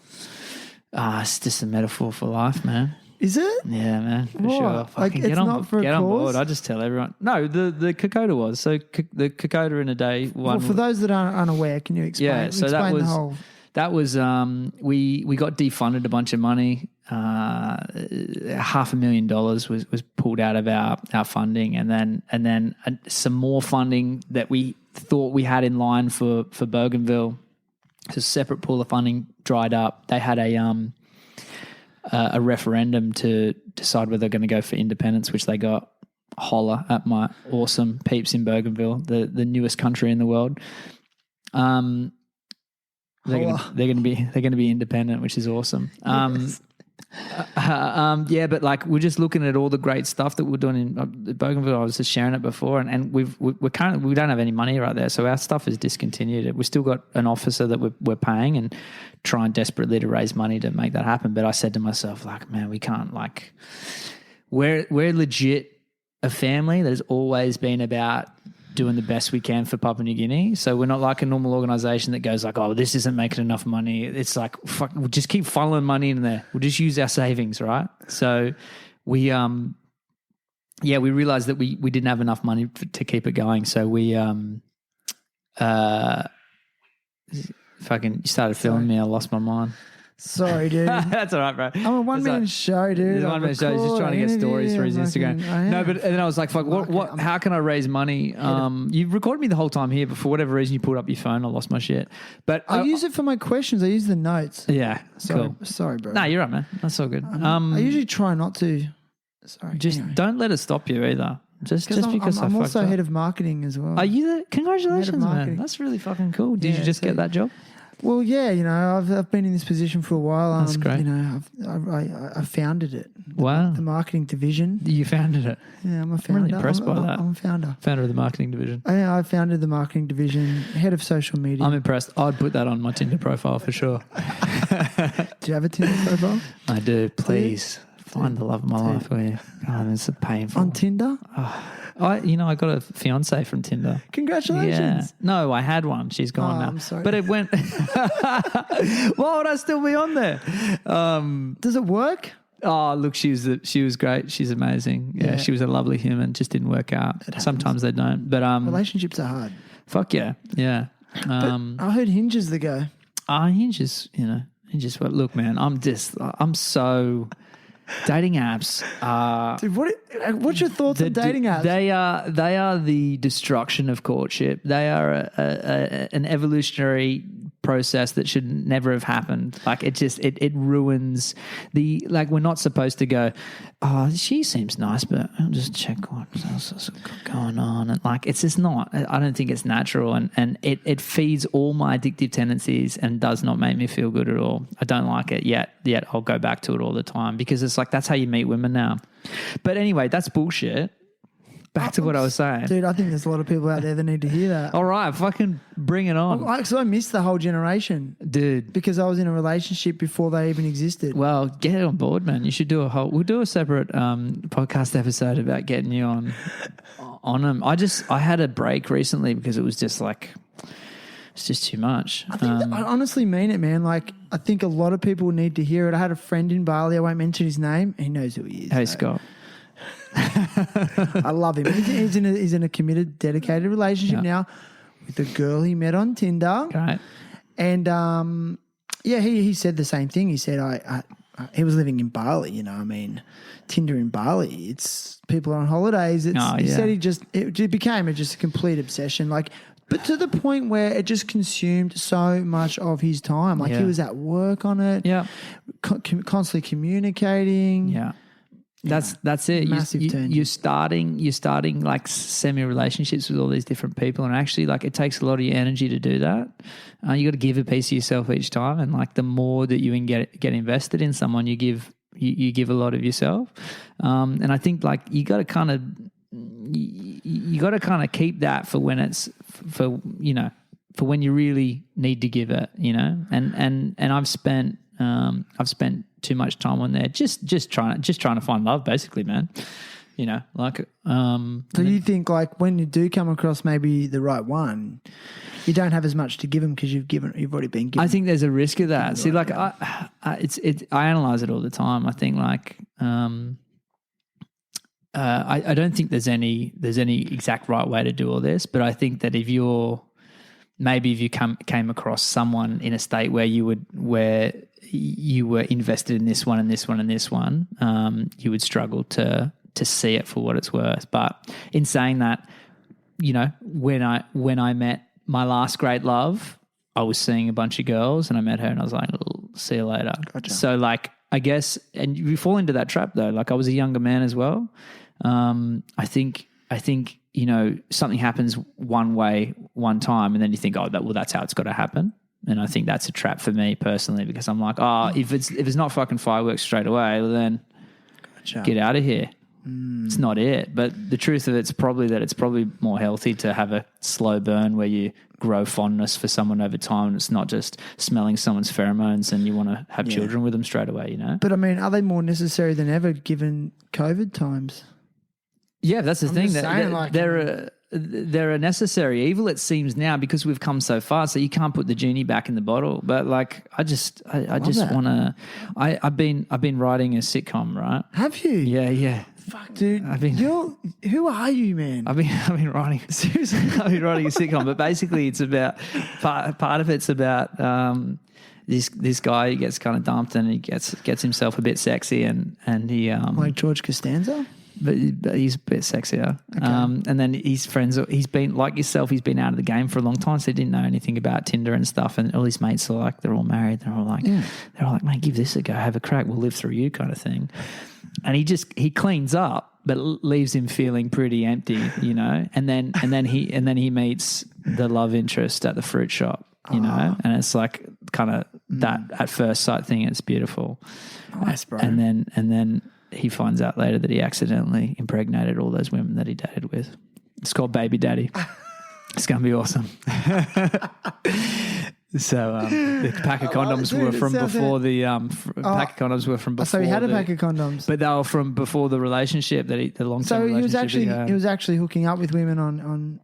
It's just a metaphor for life, man. Is it? Yeah, man, for sure. Like it's not for a get cause? on board. I just tell everyone. No, the Kokoda was. So the Kokoda in a day one. Well, for those that are unaware, can you explain? Yeah, so explain that was we got defunded a bunch of money. $500,000 was pulled out of our funding, and then some more funding that we thought we had in line for Bougainville. So a separate pool of funding dried up. They had a referendum to decide whether they're going to go for independence, which they got. Holler at my awesome peeps in Bougainville, the newest country in the world. They're going to be independent, which is awesome. Yes. But like we're just looking at all the great stuff that we're doing in Bougainville. I was just sharing it before, and we don't have any money right there, so our stuff is discontinued. We've still got an officer that we're paying and trying desperately to raise money to make that happen. But I said to myself, like, man, we can't. Like, we're legit a family that has always been about doing the best we can for Papua New Guinea. So we're not like a normal organization that goes like, oh, this isn't making enough money. It's like, fuck, we'll just keep funneling money in there. We'll just use our savings, right? So we realized that we didn't have enough money to keep it going. So we fucking started filming me. I lost my mind. Sorry, dude. That's all right, bro. I'm a one-man show, dude. It's a one-man show. He's just trying to get stories for his Instagram. No, but and then I was like, fuck, what? How can I raise money? You recorded me the whole time here, but for whatever reason you pulled up your phone. I lost my shit. But I use it for my questions. I use the notes. Yeah, cool. Sorry, bro. No, you're right, man. That's all good. I usually try not to. Sorry. Just don't let it stop you either. Just because I'm also head of marketing as well. Are you? Congratulations, man. That's really fucking cool. Did you just get that job? Well, yeah, I've been in this position for a while. That's great. I founded it. Wow. The marketing division. You founded it. Yeah, I'm a founder. I'm really impressed by that. I'm a founder. Founder of the marketing division. I founded the marketing division, head of social media. I'm impressed. I'd put that on my Tinder profile for sure. Do you have a Tinder profile? I do. Please find the love of my life. Will you? God, it's painful. On Tinder? I got a fiance from Tinder. Congratulations. Yeah. No, I had one. She's gone now. I'm sorry. But it went. Why would I still be on there? Does it work? Oh, look, she was great. She's amazing. Yeah, she was a lovely human. Just didn't work out. Sometimes they don't. But relationships are hard. fuck yeah. I heard Hinge is the go. Hinge is, well, look, man, I'm so dating apps are. Dude, what's your thoughts on dating apps? They are the destruction of courtship. They are an evolutionary process that should never have happened. Like it ruins we're not supposed to go, oh, she seems nice, but I'll just check what else is going on. And it's just not, I don't think it's natural, and it feeds all my addictive tendencies and does not make me feel good at all. I don't like it yet I'll go back to it all the time because it's that's how you meet women now. But anyway, that's bullshit. Back to what I was saying. Dude, I think there's a lot of people out there that need to hear that. All right, fucking bring it on. I missed the whole generation. Dude. Because I was in a relationship before they even existed. Well, get on board, man. You should we'll do a separate podcast episode about getting you on them. I had a break recently because it was just it's just too much. I think I honestly mean it, man. I think a lot of people need to hear it. I had a friend in Bali. I won't mention his name. He knows who he is. Hey, Scott. I love him. He's in a committed, dedicated relationship now with a girl he met on Tinder. Right. And he said the same thing. He said he was living in Bali. Tinder in Bali. It's people are on holidays. He said it became just a complete obsession. But to the point where it just consumed so much of his time. He was at work on it. Yeah. Constantly communicating. Yeah. That's it. You're starting semi relationships with all these different people, and actually it takes a lot of your energy to do that. You got to give a piece of yourself each time, and the more that you can get invested in someone, you give a lot of yourself. And I think you got to kind of keep that for when it's for when you really need to give it. And I've spent too much time on there, just trying to find love, basically, man. So you think when you do come across maybe the right one, you don't have as much to give them because you've already been given. I think there's a risk of that. See, I analyze it all the time. I think I don't think there's any exact right way to do all this, but I think that if you came across someone in a state where you were invested in this one and this one and this one, you would struggle to see it for what it's worth. But in saying that, when I met my last great love, I was seeing a bunch of girls and I met her and I was like, see you later. Gotcha. So I guess, and you fall into that trap though. I was a younger man as well. I think something happens one way one time and then you think, that's how it's got to happen. And I think that's a trap for me personally because I'm like, if it's not fucking fireworks straight away, well then get out of here. It's not it. But the truth of it's probably more healthy to have a slow burn where you grow fondness for someone over time and it's not just smelling someone's pheromones and you want to have children with them straight away, But are they more necessary than ever given COVID times? Yeah, that's the thing. They're a necessary evil, it seems now, because we've come so far. So you can't put the genie back in the bottle. But I just want to. I've been writing a sitcom, right? Have you? Yeah. Fuck, dude. Who are you, man? I've been writing seriously. I've been writing a sitcom, but basically it's about part of it's about this guy who gets kind of dumped and he gets himself a bit sexy and he like George Costanza. But he's a bit sexier. Okay. And then he's he's been, like yourself, he's been out of the game for a long time, so he didn't know anything about Tinder and stuff. And all his mates are they're all married. They're all like, mate, give this a go, have a crack, we'll live through you kind of thing. And he cleans up, but leaves him feeling pretty empty, And then he meets the love interest at the fruit shop, and it's kind of that at first sight thing. It's beautiful. Nice, bro. And then he finds out later that he accidentally impregnated all those women that he dated with. It's called Baby Daddy. It's going to be awesome. So the pack of condoms were from before the pack of condoms were from before. So he had a pack of condoms, but they were from before the relationship the long term. So relationship he was actually hooking up with women on.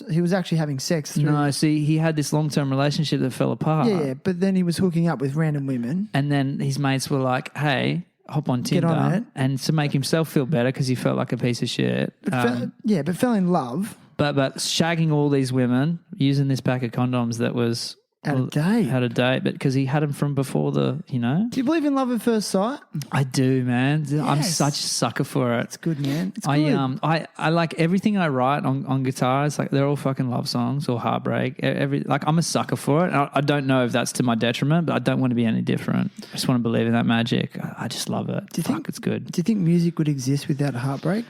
He was actually having sex. He had this long term relationship that fell apart. Yeah, but then he was hooking up with random women, and then his mates were like, "Hey." hop on Get Tinder on it. and to make himself feel better because he felt like a piece of shit. But fell in love. But shagging all these women, using this pack of condoms that was Out of date. Out of date, but because he had them from before Do you believe in love at first sight? I do, man. I'm Yes. such a sucker for it. It's good, man. It's good. I like everything I write on guitar. It's like they're all fucking love songs or heartbreak. I'm a sucker for it. I don't know if that's to my detriment, but I don't want to be any different. I just want to believe in that magic. I just love it. It's good. Do you think music would exist without heartbreak?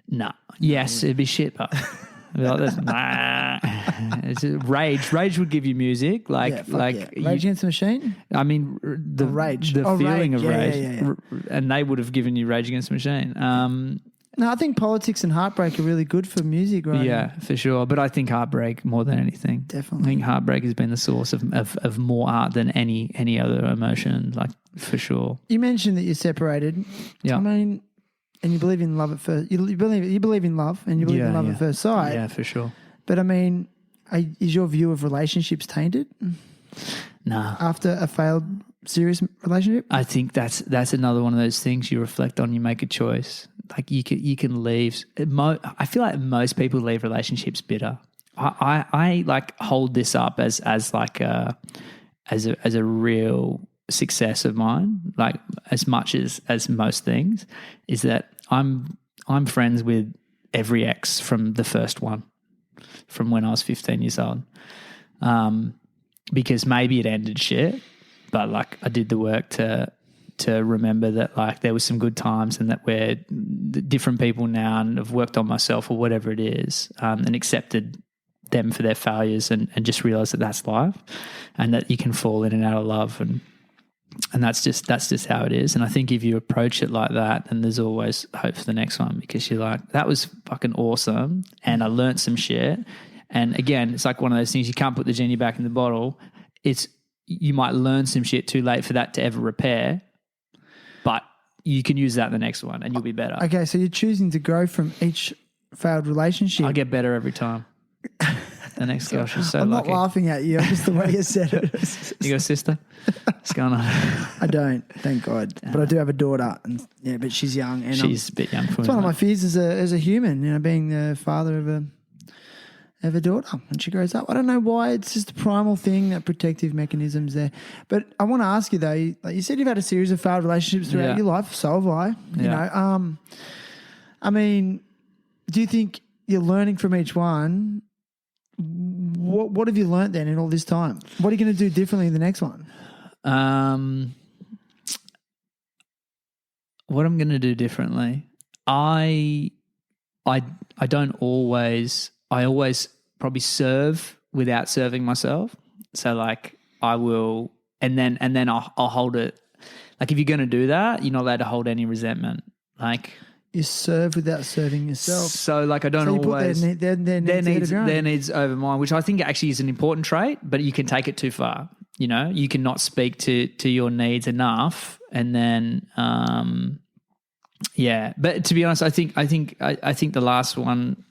No. Yes, it'd be shit, but I'd be like this. Nah. It's rage. Rage would give you music, Rage Against the Machine. I mean, the Rage. the feeling of rage, Yeah. and they would have given you Rage Against the Machine. No, I think politics and heartbreak are really good for music, right? Yeah, for sure. But I think heartbreak more than anything. Definitely. I think heartbreak has been the source of more art than any other emotion, like for sure. You mentioned that you're separated. Yeah. I mean, and you believe in love at first. You believe in love, and you believe in love at first sight. Yeah, for sure. But I mean, is your view of relationships tainted? Nah. After a failed serious relationship? I think that's another one of those things you reflect on. You make a choice. Like you can leave. I feel like most people leave relationships bitter. I like hold this up as like a real success of mine. Like as much as most things, is that I'm friends with every ex from the first one, from when I was 15 years old. Because maybe it ended shit, but like I did the work to remember that like there was some good times and that we're different people now and have worked on myself or whatever it is, and accepted them for their failures and just realized that that's life and that you can fall in and out of love and that's just how it is. And I think if you approach it like that, then there's always hope for the next one because you're like, that was fucking awesome and I learned some shit. And again, it's like one of those things you can't put the genie back in the bottle. You might learn some shit too late for that to ever repair, but you can use that in the next one and you'll be better. Okay, so you're choosing to grow from each failed relationship. I get better every time. The next girl, she's so I'm lucky. not laughing at you, just the way you said it. You got a sister? What's going on? I don't, thank God. But I do have a daughter, and but she's young. And she's a bit young for me. It's one of my fears as a human, being the father of a daughter when she grows up. I don't know why. It's just a primal thing, that protective mechanism's there. But I want to ask you though, like you said, you've had a series of failed relationships throughout your life. So have I. You know, I mean, do you think you're learning from each one? What have you learnt then in all this time? What are you going to do differently in the next one? What I'm going to do differently, I don't always. I always probably serve without serving myself. So like I will, and then I'll hold it. Like if you're going to do that, you're not allowed to hold any resentment. Like you serve without serving yourself. So like I don't always put their needs over mine, which I think actually is an important trait, but you can take it too far. You know, you can not speak to your needs enough, and then But to be honest, I think the last one.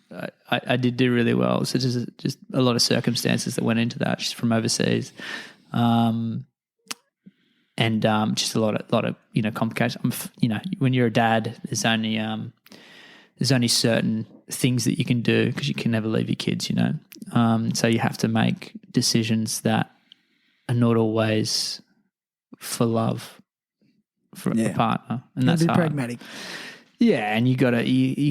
I did do really well. So just a lot of circumstances that went into that. She's from overseas, and just a lot of complications. When you're a dad, there's only certain things that you can do because you can never leave your kids. So you have to make decisions that are not always for love for a partner, and that's hard. Pragmatic. Yeah, and your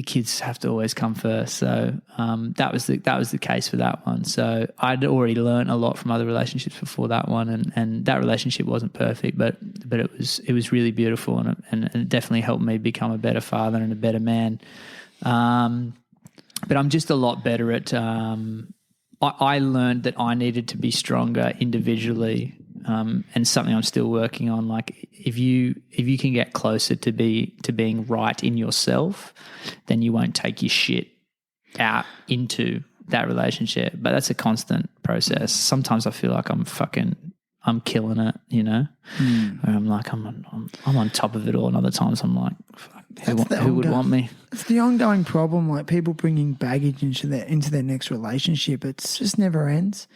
kids have to always come first. So that was the case for that one. So I'd already learned a lot from other relationships before that one, and that relationship wasn't perfect, but it was really beautiful, and it definitely helped me become a better father and a better man. But I'm just a lot better at. I learned that I needed to be stronger individually. And something I'm still working on. Like if you can get closer to being right in yourself, then you won't take your shit out into that relationship. But that's a constant process. Sometimes I feel like I'm killing it, where I'm like I'm on top of it all, and other times I'm like, fuck, who would want me? It's the ongoing problem, like people bringing baggage into their next relationship. It's just never ends.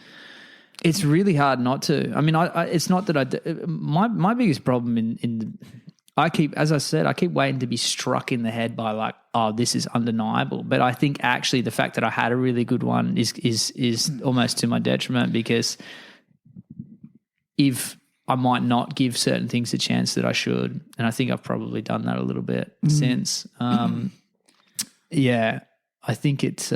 It's really hard not to. I mean, it's not that my biggest problem I keep waiting to be struck in the head by like, oh, this is undeniable. But I think actually the fact that I had a really good one is almost to my detriment, because if I might not give certain things a chance that I should, and I think I've probably done that a little bit since. Yeah, I think it's.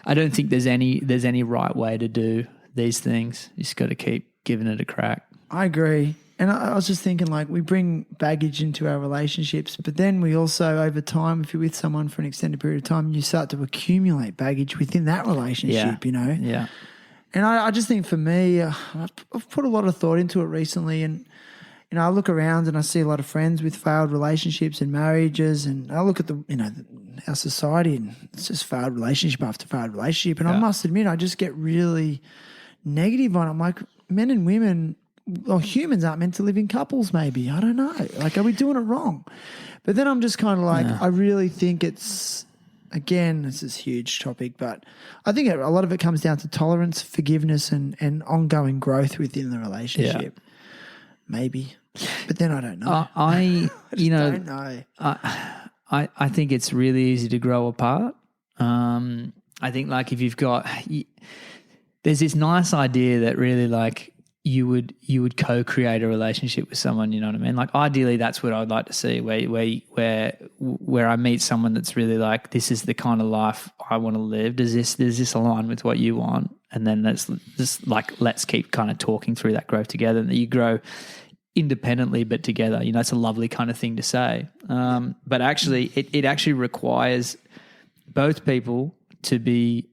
I don't think there's any right way to do these things. You just got to keep giving it a crack. I agree. And I was just thinking, like, we bring baggage into our relationships, but then we also, over time, if you're with someone for an extended period of time, you start to accumulate baggage within that relationship, you know? Yeah. And I just think for me, I've put a lot of thought into it recently, and, you know, I look around and I see a lot of friends with failed relationships and marriages, and I look at our society, and it's just failed relationship after failed relationship. And I must admit, I just get really negative on it. I'm like, men and women, or humans aren't meant to live in couples, maybe. I don't know. Like, are we doing it wrong? But then I'm just kind of like, I really think it's, again, this is a huge topic, but I think a lot of it comes down to tolerance, forgiveness, and ongoing growth within the relationship. Yeah. Maybe. But then I don't know. I don't know. I think it's really easy to grow apart. I think, like, if you've got there's this nice idea that really, like, you would co-create a relationship with someone, you know what I mean? Like, ideally, that's what I'd like to see, where I meet someone that's really like, this is the kind of life I want to live. Does this align with what you want? And then let's keep kind of talking through that growth together, and that you grow independently but together. You know, it's a lovely kind of thing to say. But actually, it actually requires both people to be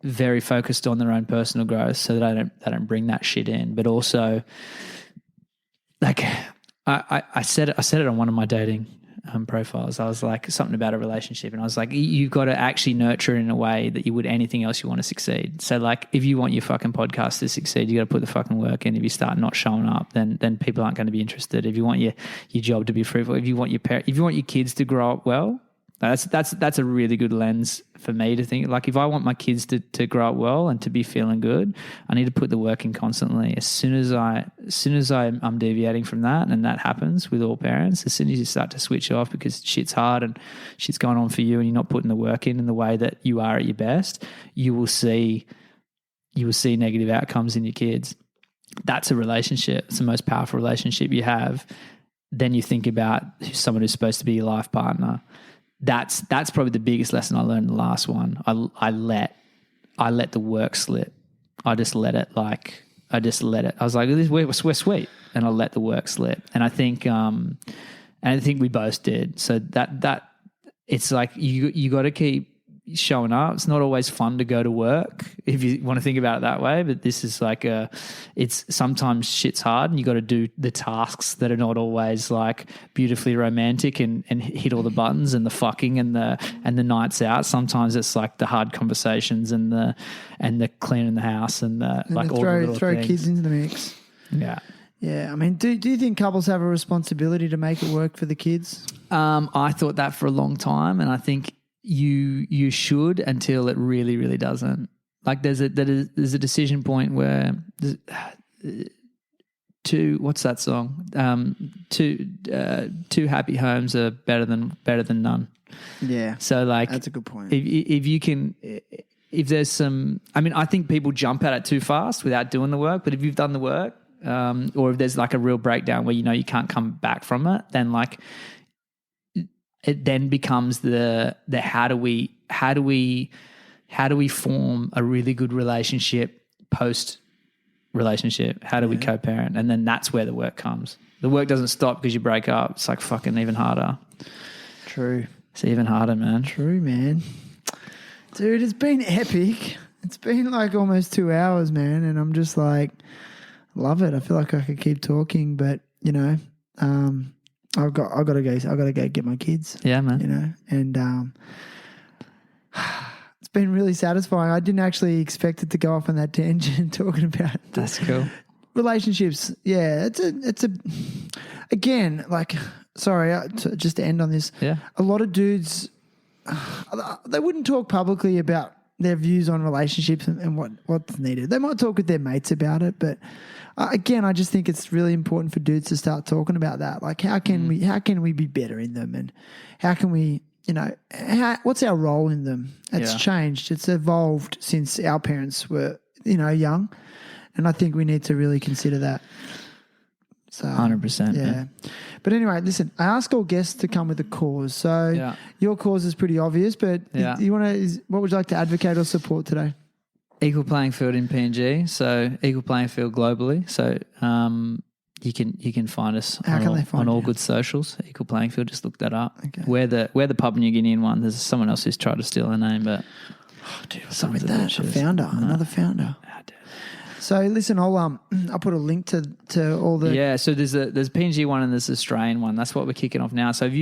very focused on their own personal growth, so that they don't bring that shit in. But also, like, I said it on one of my dating profiles. I was like, something about a relationship, and I was like, you've got to actually nurture it in a way that you would anything else you want to succeed. So, like, if you want your fucking podcast to succeed, you got to put the fucking work in. If you start not showing up, then people aren't going to be interested. If you want your job to be fruitful, if you want your kids to grow up well, that's a really good lens for me to think. Like, if I want my kids to grow up well and to be feeling good, I need to put the work in constantly. As soon as I'm deviating from that, and that happens with all parents, as soon as you start to switch off because shit's hard and shit's going on for you, and you're not putting the work in the way that you are at your best, you will see negative outcomes in your kids. That's a relationship. It's the most powerful relationship you have. Then you think about someone who's supposed to be your life partner. That's probably the biggest lesson I learned in the last one. I let the work slip. I just let it. I was like, we're sweet, and I let the work slip. And I think we both did. So that it's like you got to keep showing up. It's not always fun to go to work, if you want to think about it that way, but this is like it's sometimes shit's hard, and you got to do the tasks that are not always like beautifully romantic and hit all the buttons, and the fucking and the nights out. Sometimes it's like the hard conversations and the cleaning the house and all the little throw things. Kids into the mix. Yeah. Yeah, I mean, do you think couples have a responsibility to make it work for the kids? I thought that for a long time, and I think you should, until it really, really doesn't. Like, there's a decision point where what's that song? Two happy homes are better than none. Yeah. So, like, that's a good point. If there's some, I mean, I think people jump at it too fast without doing the work. But if you've done the work, or if there's like a real breakdown where you can't come back from it, then like, it then becomes the how do we form a really good relationship post relationship? How do we co-parent? And then that's where the work comes. The work doesn't stop because you break up. It's like fucking even harder. True. It's even harder, man. True, man. Dude, it's been epic. It's been like almost 2 hours, man, and I'm just like, love it. I feel like I could keep talking, but I've got to go get my kids. Yeah, man. And it's been really satisfying. I didn't actually expect it to go off on that tangent talking about that's cool. Relationships. Yeah, it's a again, like, sorry, just to end on this. Yeah, a lot of dudes, they wouldn't talk publicly about their views on relationships and what's needed. They might talk with their mates about it, but again, I just think it's really important for dudes to start talking about that. Like, how can we be better in them, and how can we, what's our role in them? It's changed. It's evolved since our parents were, young, and I think we need to really consider that. So 100%. Yeah. But anyway, listen, I ask all guests to come with a cause. So your cause is pretty obvious, but what would you like to advocate or support today? Equal playing field in PNG, so equal playing field globally. So you can find us on all good socials. Equal playing field, just look that up. Okay. We're the Papua New Guinean one. There's someone else who's tried to steal our name, but something with that. Another founder. So listen, I'll put a link to all the So there's PNG one and there's Australian one. That's what we're kicking off now. So if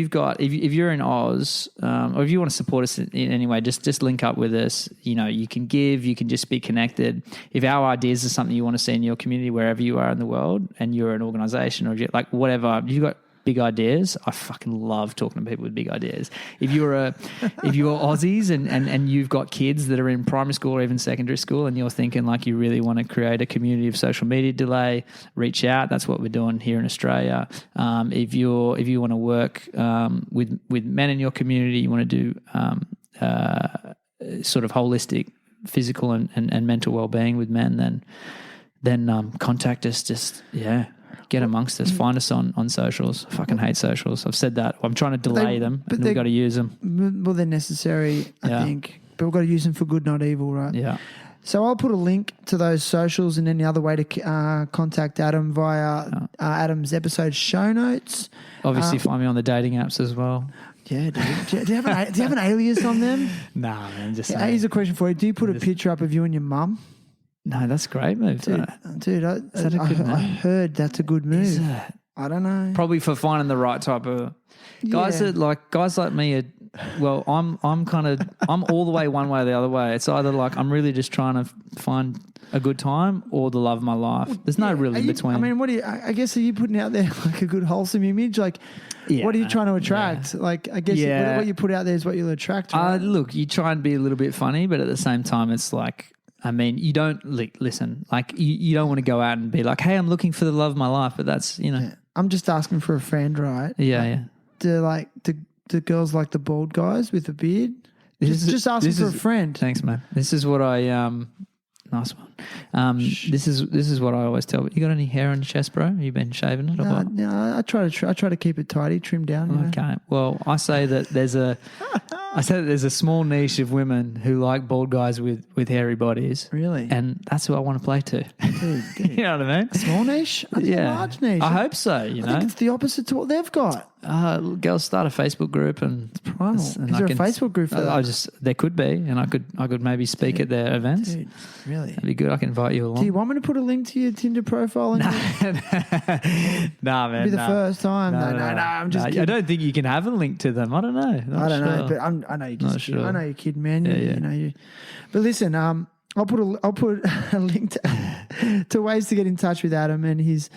you're in Oz, or if you want to support us in any way, just link up with us. You can give, you can just be connected. If our ideas are something you want to see in your community, wherever you are in the world, and you're an organisation or like whatever, you've got big ideas. I fucking love talking to people with big ideas. If you're Aussies and you've got kids that are in primary school or even secondary school, and you're thinking like you really want to create a community of social media delay, reach out. That's what we're doing here in Australia. If you want to work with men in your community, you want to do sort of holistic physical and mental well-being with men, then contact us. Get amongst us. Find us on socials. I fucking hate socials. I've said that. I'm trying to delay them, and we've got to use them. Well, they're necessary, I think. But we've got to use them for good, not evil, right? Yeah. So I'll put a link to those socials and any other way to contact Adam via Adam's episode show notes. Obviously, find me on the dating apps as well. Yeah, dude. Do you have an alias on them? Nah, man. Just saying. Here's a question for you. Do you put a picture up of you and your mum? No, that's a great move. Dude, I heard that's a good move. Is it? I don't know. Probably for finding the right type of guys guys like me are. Well, I'm all the way one way or the other way. It's either like I'm really just trying to find a good time or the love of my life. There's no real in between. I mean, I guess are you putting out there like a good wholesome image? Like, what are you trying to attract? Yeah. Like, I guess what you put out there is what you'll attract. Right? Look, you try and be a little bit funny, but at the same time, it's like. I mean, you don't listen. Like, you don't want to go out and be like, "Hey, I'm looking for the love of my life." But that's I'm just asking for a friend, right? Yeah. Do girls like the bald guys with the beard? Just asking for a friend. Thanks, man. This is what I nice one. This is what I always tell. You got any hair on your chest, bro? You been shaving it or what? No, I try to keep it tidy, trimmed down. Okay. Well, I say that there's a small niche of women who like bald guys with hairy bodies. Really? And that's who I want to play to. Dude. You know what I mean? A small niche? A large niche. I hope so. I think it's the opposite to what they've got. Girls start a Facebook group and it's primal. Is there a Facebook group for that? There could be, and I could maybe speak at their events. Dude, really? That'd be good. I can invite you along. Do you want me to put a link to your Tinder profile? Nah, man. It'll be the first time. No, I'm just kidding. I don't think you can have a link to them. I don't know. I don't know, but I know you're just kidding. I know you're kidding, man. You. But listen, I'll put a link to ways to get in touch with Adam and his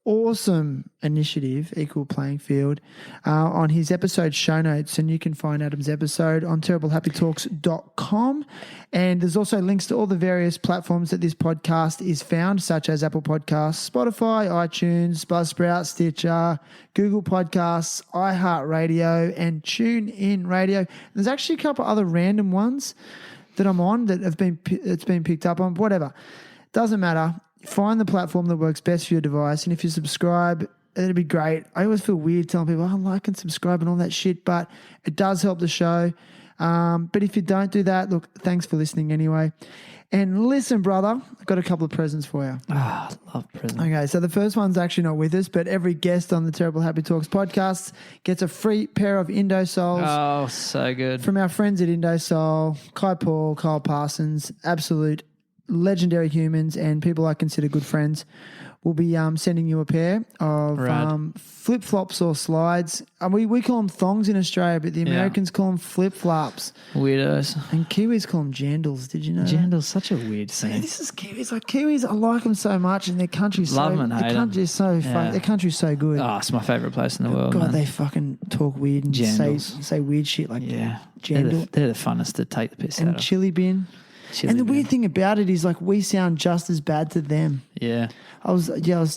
awesome initiative, Equal Playing Field, on his episode show notes. And you can find Adam's episode on terriblehappytalks.com. And there's also links to all the various platforms that this podcast is found, such as Apple Podcasts, Spotify, iTunes, Buzzsprout, Stitcher, Google Podcasts, iHeartRadio, and TuneIn Radio. There's actually a couple other random ones that I'm on that it's been picked up on. Whatever. Doesn't matter. Find the platform that works best for your device, and if you subscribe, it'd be great. I always feel weird telling people, like and subscribe and all that shit, but it does help the show. But if you don't do that, look, thanks for listening anyway. And listen, brother, I've got a couple of presents for you. I love presents. Okay, so the first one's actually not with us, but every guest on the Terrible Happy Talks podcast gets a free pair of Indosols. Oh, so good. From our friends at Indosol, Kai Paul, Kyle Parsons, absolute legendary humans and people I consider good friends will be sending you a pair of flip-flops or slides. We call them thongs in Australia, but the Americans call them flip-flops. Weirdos. And Kiwis call them jandals. Did you know Jandal's such a weird that? thing. This is Kiwis. Like Kiwis, I like them so much, and their country's Love them and hate their them. country's so fun. Their country's so good. Oh, it's my favourite place in the world, God, man. they fucking talk weird and Jandals. say weird shit like jandal They're the funnest to take the piss out and of. chili bin. And the weird thing about it is, like, we sound just as bad to them. Yeah. I was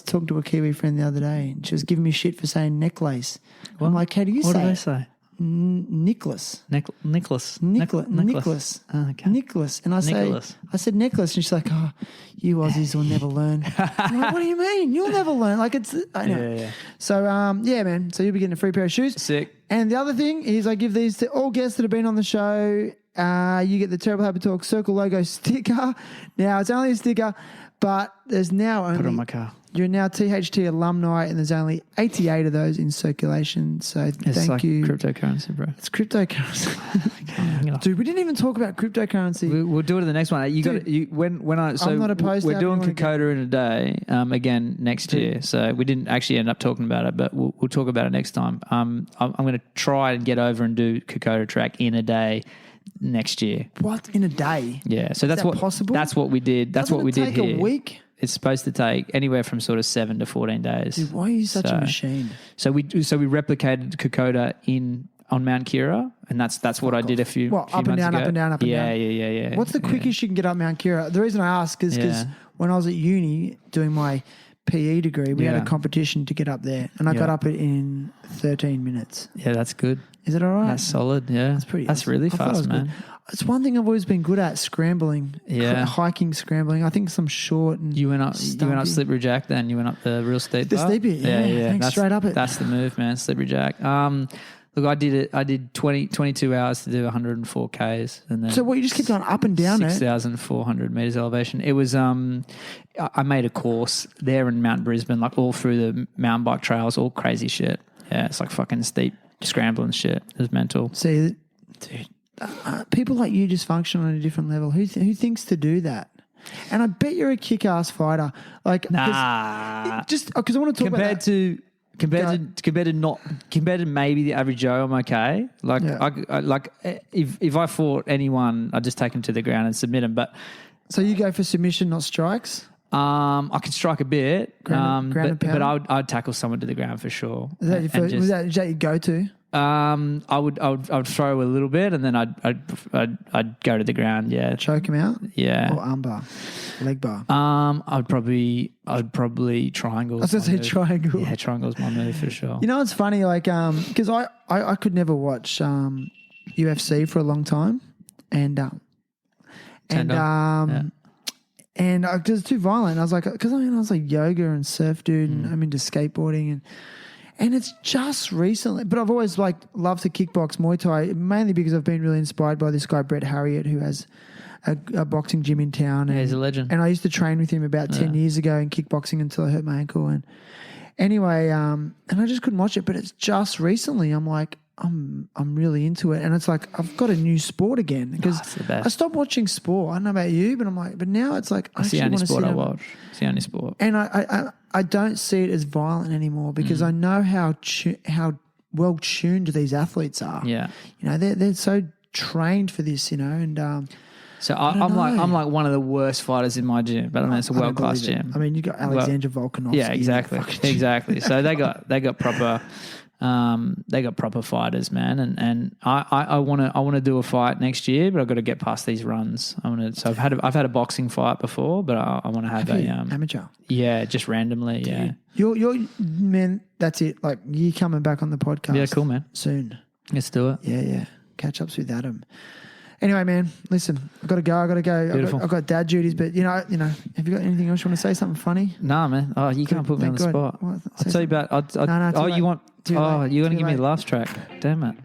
talking to a Kiwi friend the other day, and she was giving me shit for saying necklace. What? I'm like, how do you What say do they it? say? Nicholas. Nicholas. Nicholas. Oh, okay. Nicholas. And I Nicholas. said necklace, and she's like, oh, you Aussies will never learn. I'm like, what do you mean? You'll never learn. Like, it's, I know. Yeah. So, man. So you'll be getting a free pair of shoes. Sick. And the other thing is I give these to all guests that have been on the show. You get the Terrible Habit Talk Circle logo sticker. Now, it's only a sticker, but there's now only... Put it on my car. You're now THT alumni, and there's only 88 of those in circulation. So It's thank like you. cryptocurrency, bro. It's cryptocurrency. Dude, we didn't even talk about cryptocurrency. We'll do it in the next one. I'm not opposed to we're having doing one again. Kokoda in a day again next year. So we didn't actually end up talking about it, but we'll talk about it next time. I'm going to try and get over and do Kokoda track in a day next year. What, in a day? Yeah, so that possible? That's what we did. That's what we did take here. a week? It's supposed to take anywhere from sort of 7 to 14 days. Dude, why are you such a machine? So we replicated Kokoda on Mount Kira, and that's what I did a few What, few up and months down, ago. up and down, up and down? Yeah. What's the quickest you can get up Mount Kira? The reason I ask is because when I was at uni doing my PE degree, we had a competition to get up there, and I got up it in 13 minutes. Yeah, that's good. Is it all right? That's solid. Yeah, that's really I thought it was fast, man. good. It's one thing I've always been good at, scrambling. Yeah. Hiking, scrambling. I think some short and You went up stumpy. Slippery Jack then. You went up the real steep. The part? steep bit, yeah. Thanks, straight up it. That's the move, man. Slippery Jack. Look, I did it. I did 22 hours to do 104 Ks, and then So what, you just keep going up and down it? 6,400 meters elevation. It was I made a course there in Mount Brisbane, like all through the mountain bike trails, all crazy shit. Yeah, it's like fucking steep scrambling shit. It was mental. See, dude, people like you just function on a different level. Who thinks to do that? And I bet you're a kick-ass fighter. Like, Nah. just because I want to talk about that. Compared to maybe the average Joe, I'm okay. Like, if I fought anyone, I'd just take him to the ground and submit him. But So you go for submission, not strikes? I can strike a bit, Ground and but pound? I'd tackle someone to the ground for sure. Is that your first, is that your go-to? I would throw a little bit, and then I'd go to the ground. Yeah, Choke him out? yeah. Or armbar? Leg bar? I'd probably triangle. I was going to say triangle. Yeah, triangle's my move for sure. You know, it's funny, like, because I could never watch UFC for a long time, and because it's too violent. I was like, because I was like yoga and surf dude, and I'm into skateboarding, and it's just recently. But I've always loved to kickbox, Muay Thai, mainly because I've been really inspired by this guy Brett Harriet, who has a boxing gym in town. And, he's a legend. And I used to train with him about 10 years ago in kickboxing until I hurt my ankle. And anyway, and I just couldn't watch it. But it's just recently I'm like, I'm really into it, and it's like I've got a new sport again because it's the best. I stopped watching sport. I don't know about you, but I'm like, but now it's like It's the only sport I watch. It's the only sport. and I don't see it as violent anymore because I know how well tuned these athletes are. Yeah. you know they're so trained for this, and So don't I'm know. like one of the worst fighters in my gym, but I mean it's a I don't world class believe it. gym. I mean, you got Alexander Volkanovski. Yeah, exactly, exactly. So they got proper. They got proper fighters, man, and I want to do a fight next year, but I've got to get past these runs. So I've had a boxing fight before, but I want to have amateur. Yeah, just randomly. Dude, you're man. That's it. Like you coming back on the podcast. Yeah, cool, man. Soon. Let's do it. Yeah. Catch ups with Adam. Anyway, man, listen, I've got to go. Beautiful. I've got dad duties, but you know, have you got anything else you want to say? Something funny? Nah, man. Oh, you can't put me on the Thank God. spot. What? I'll tell you about. No, too you late. want? Too Oh, late. you're Too gonna give me late. the last track? Damn it.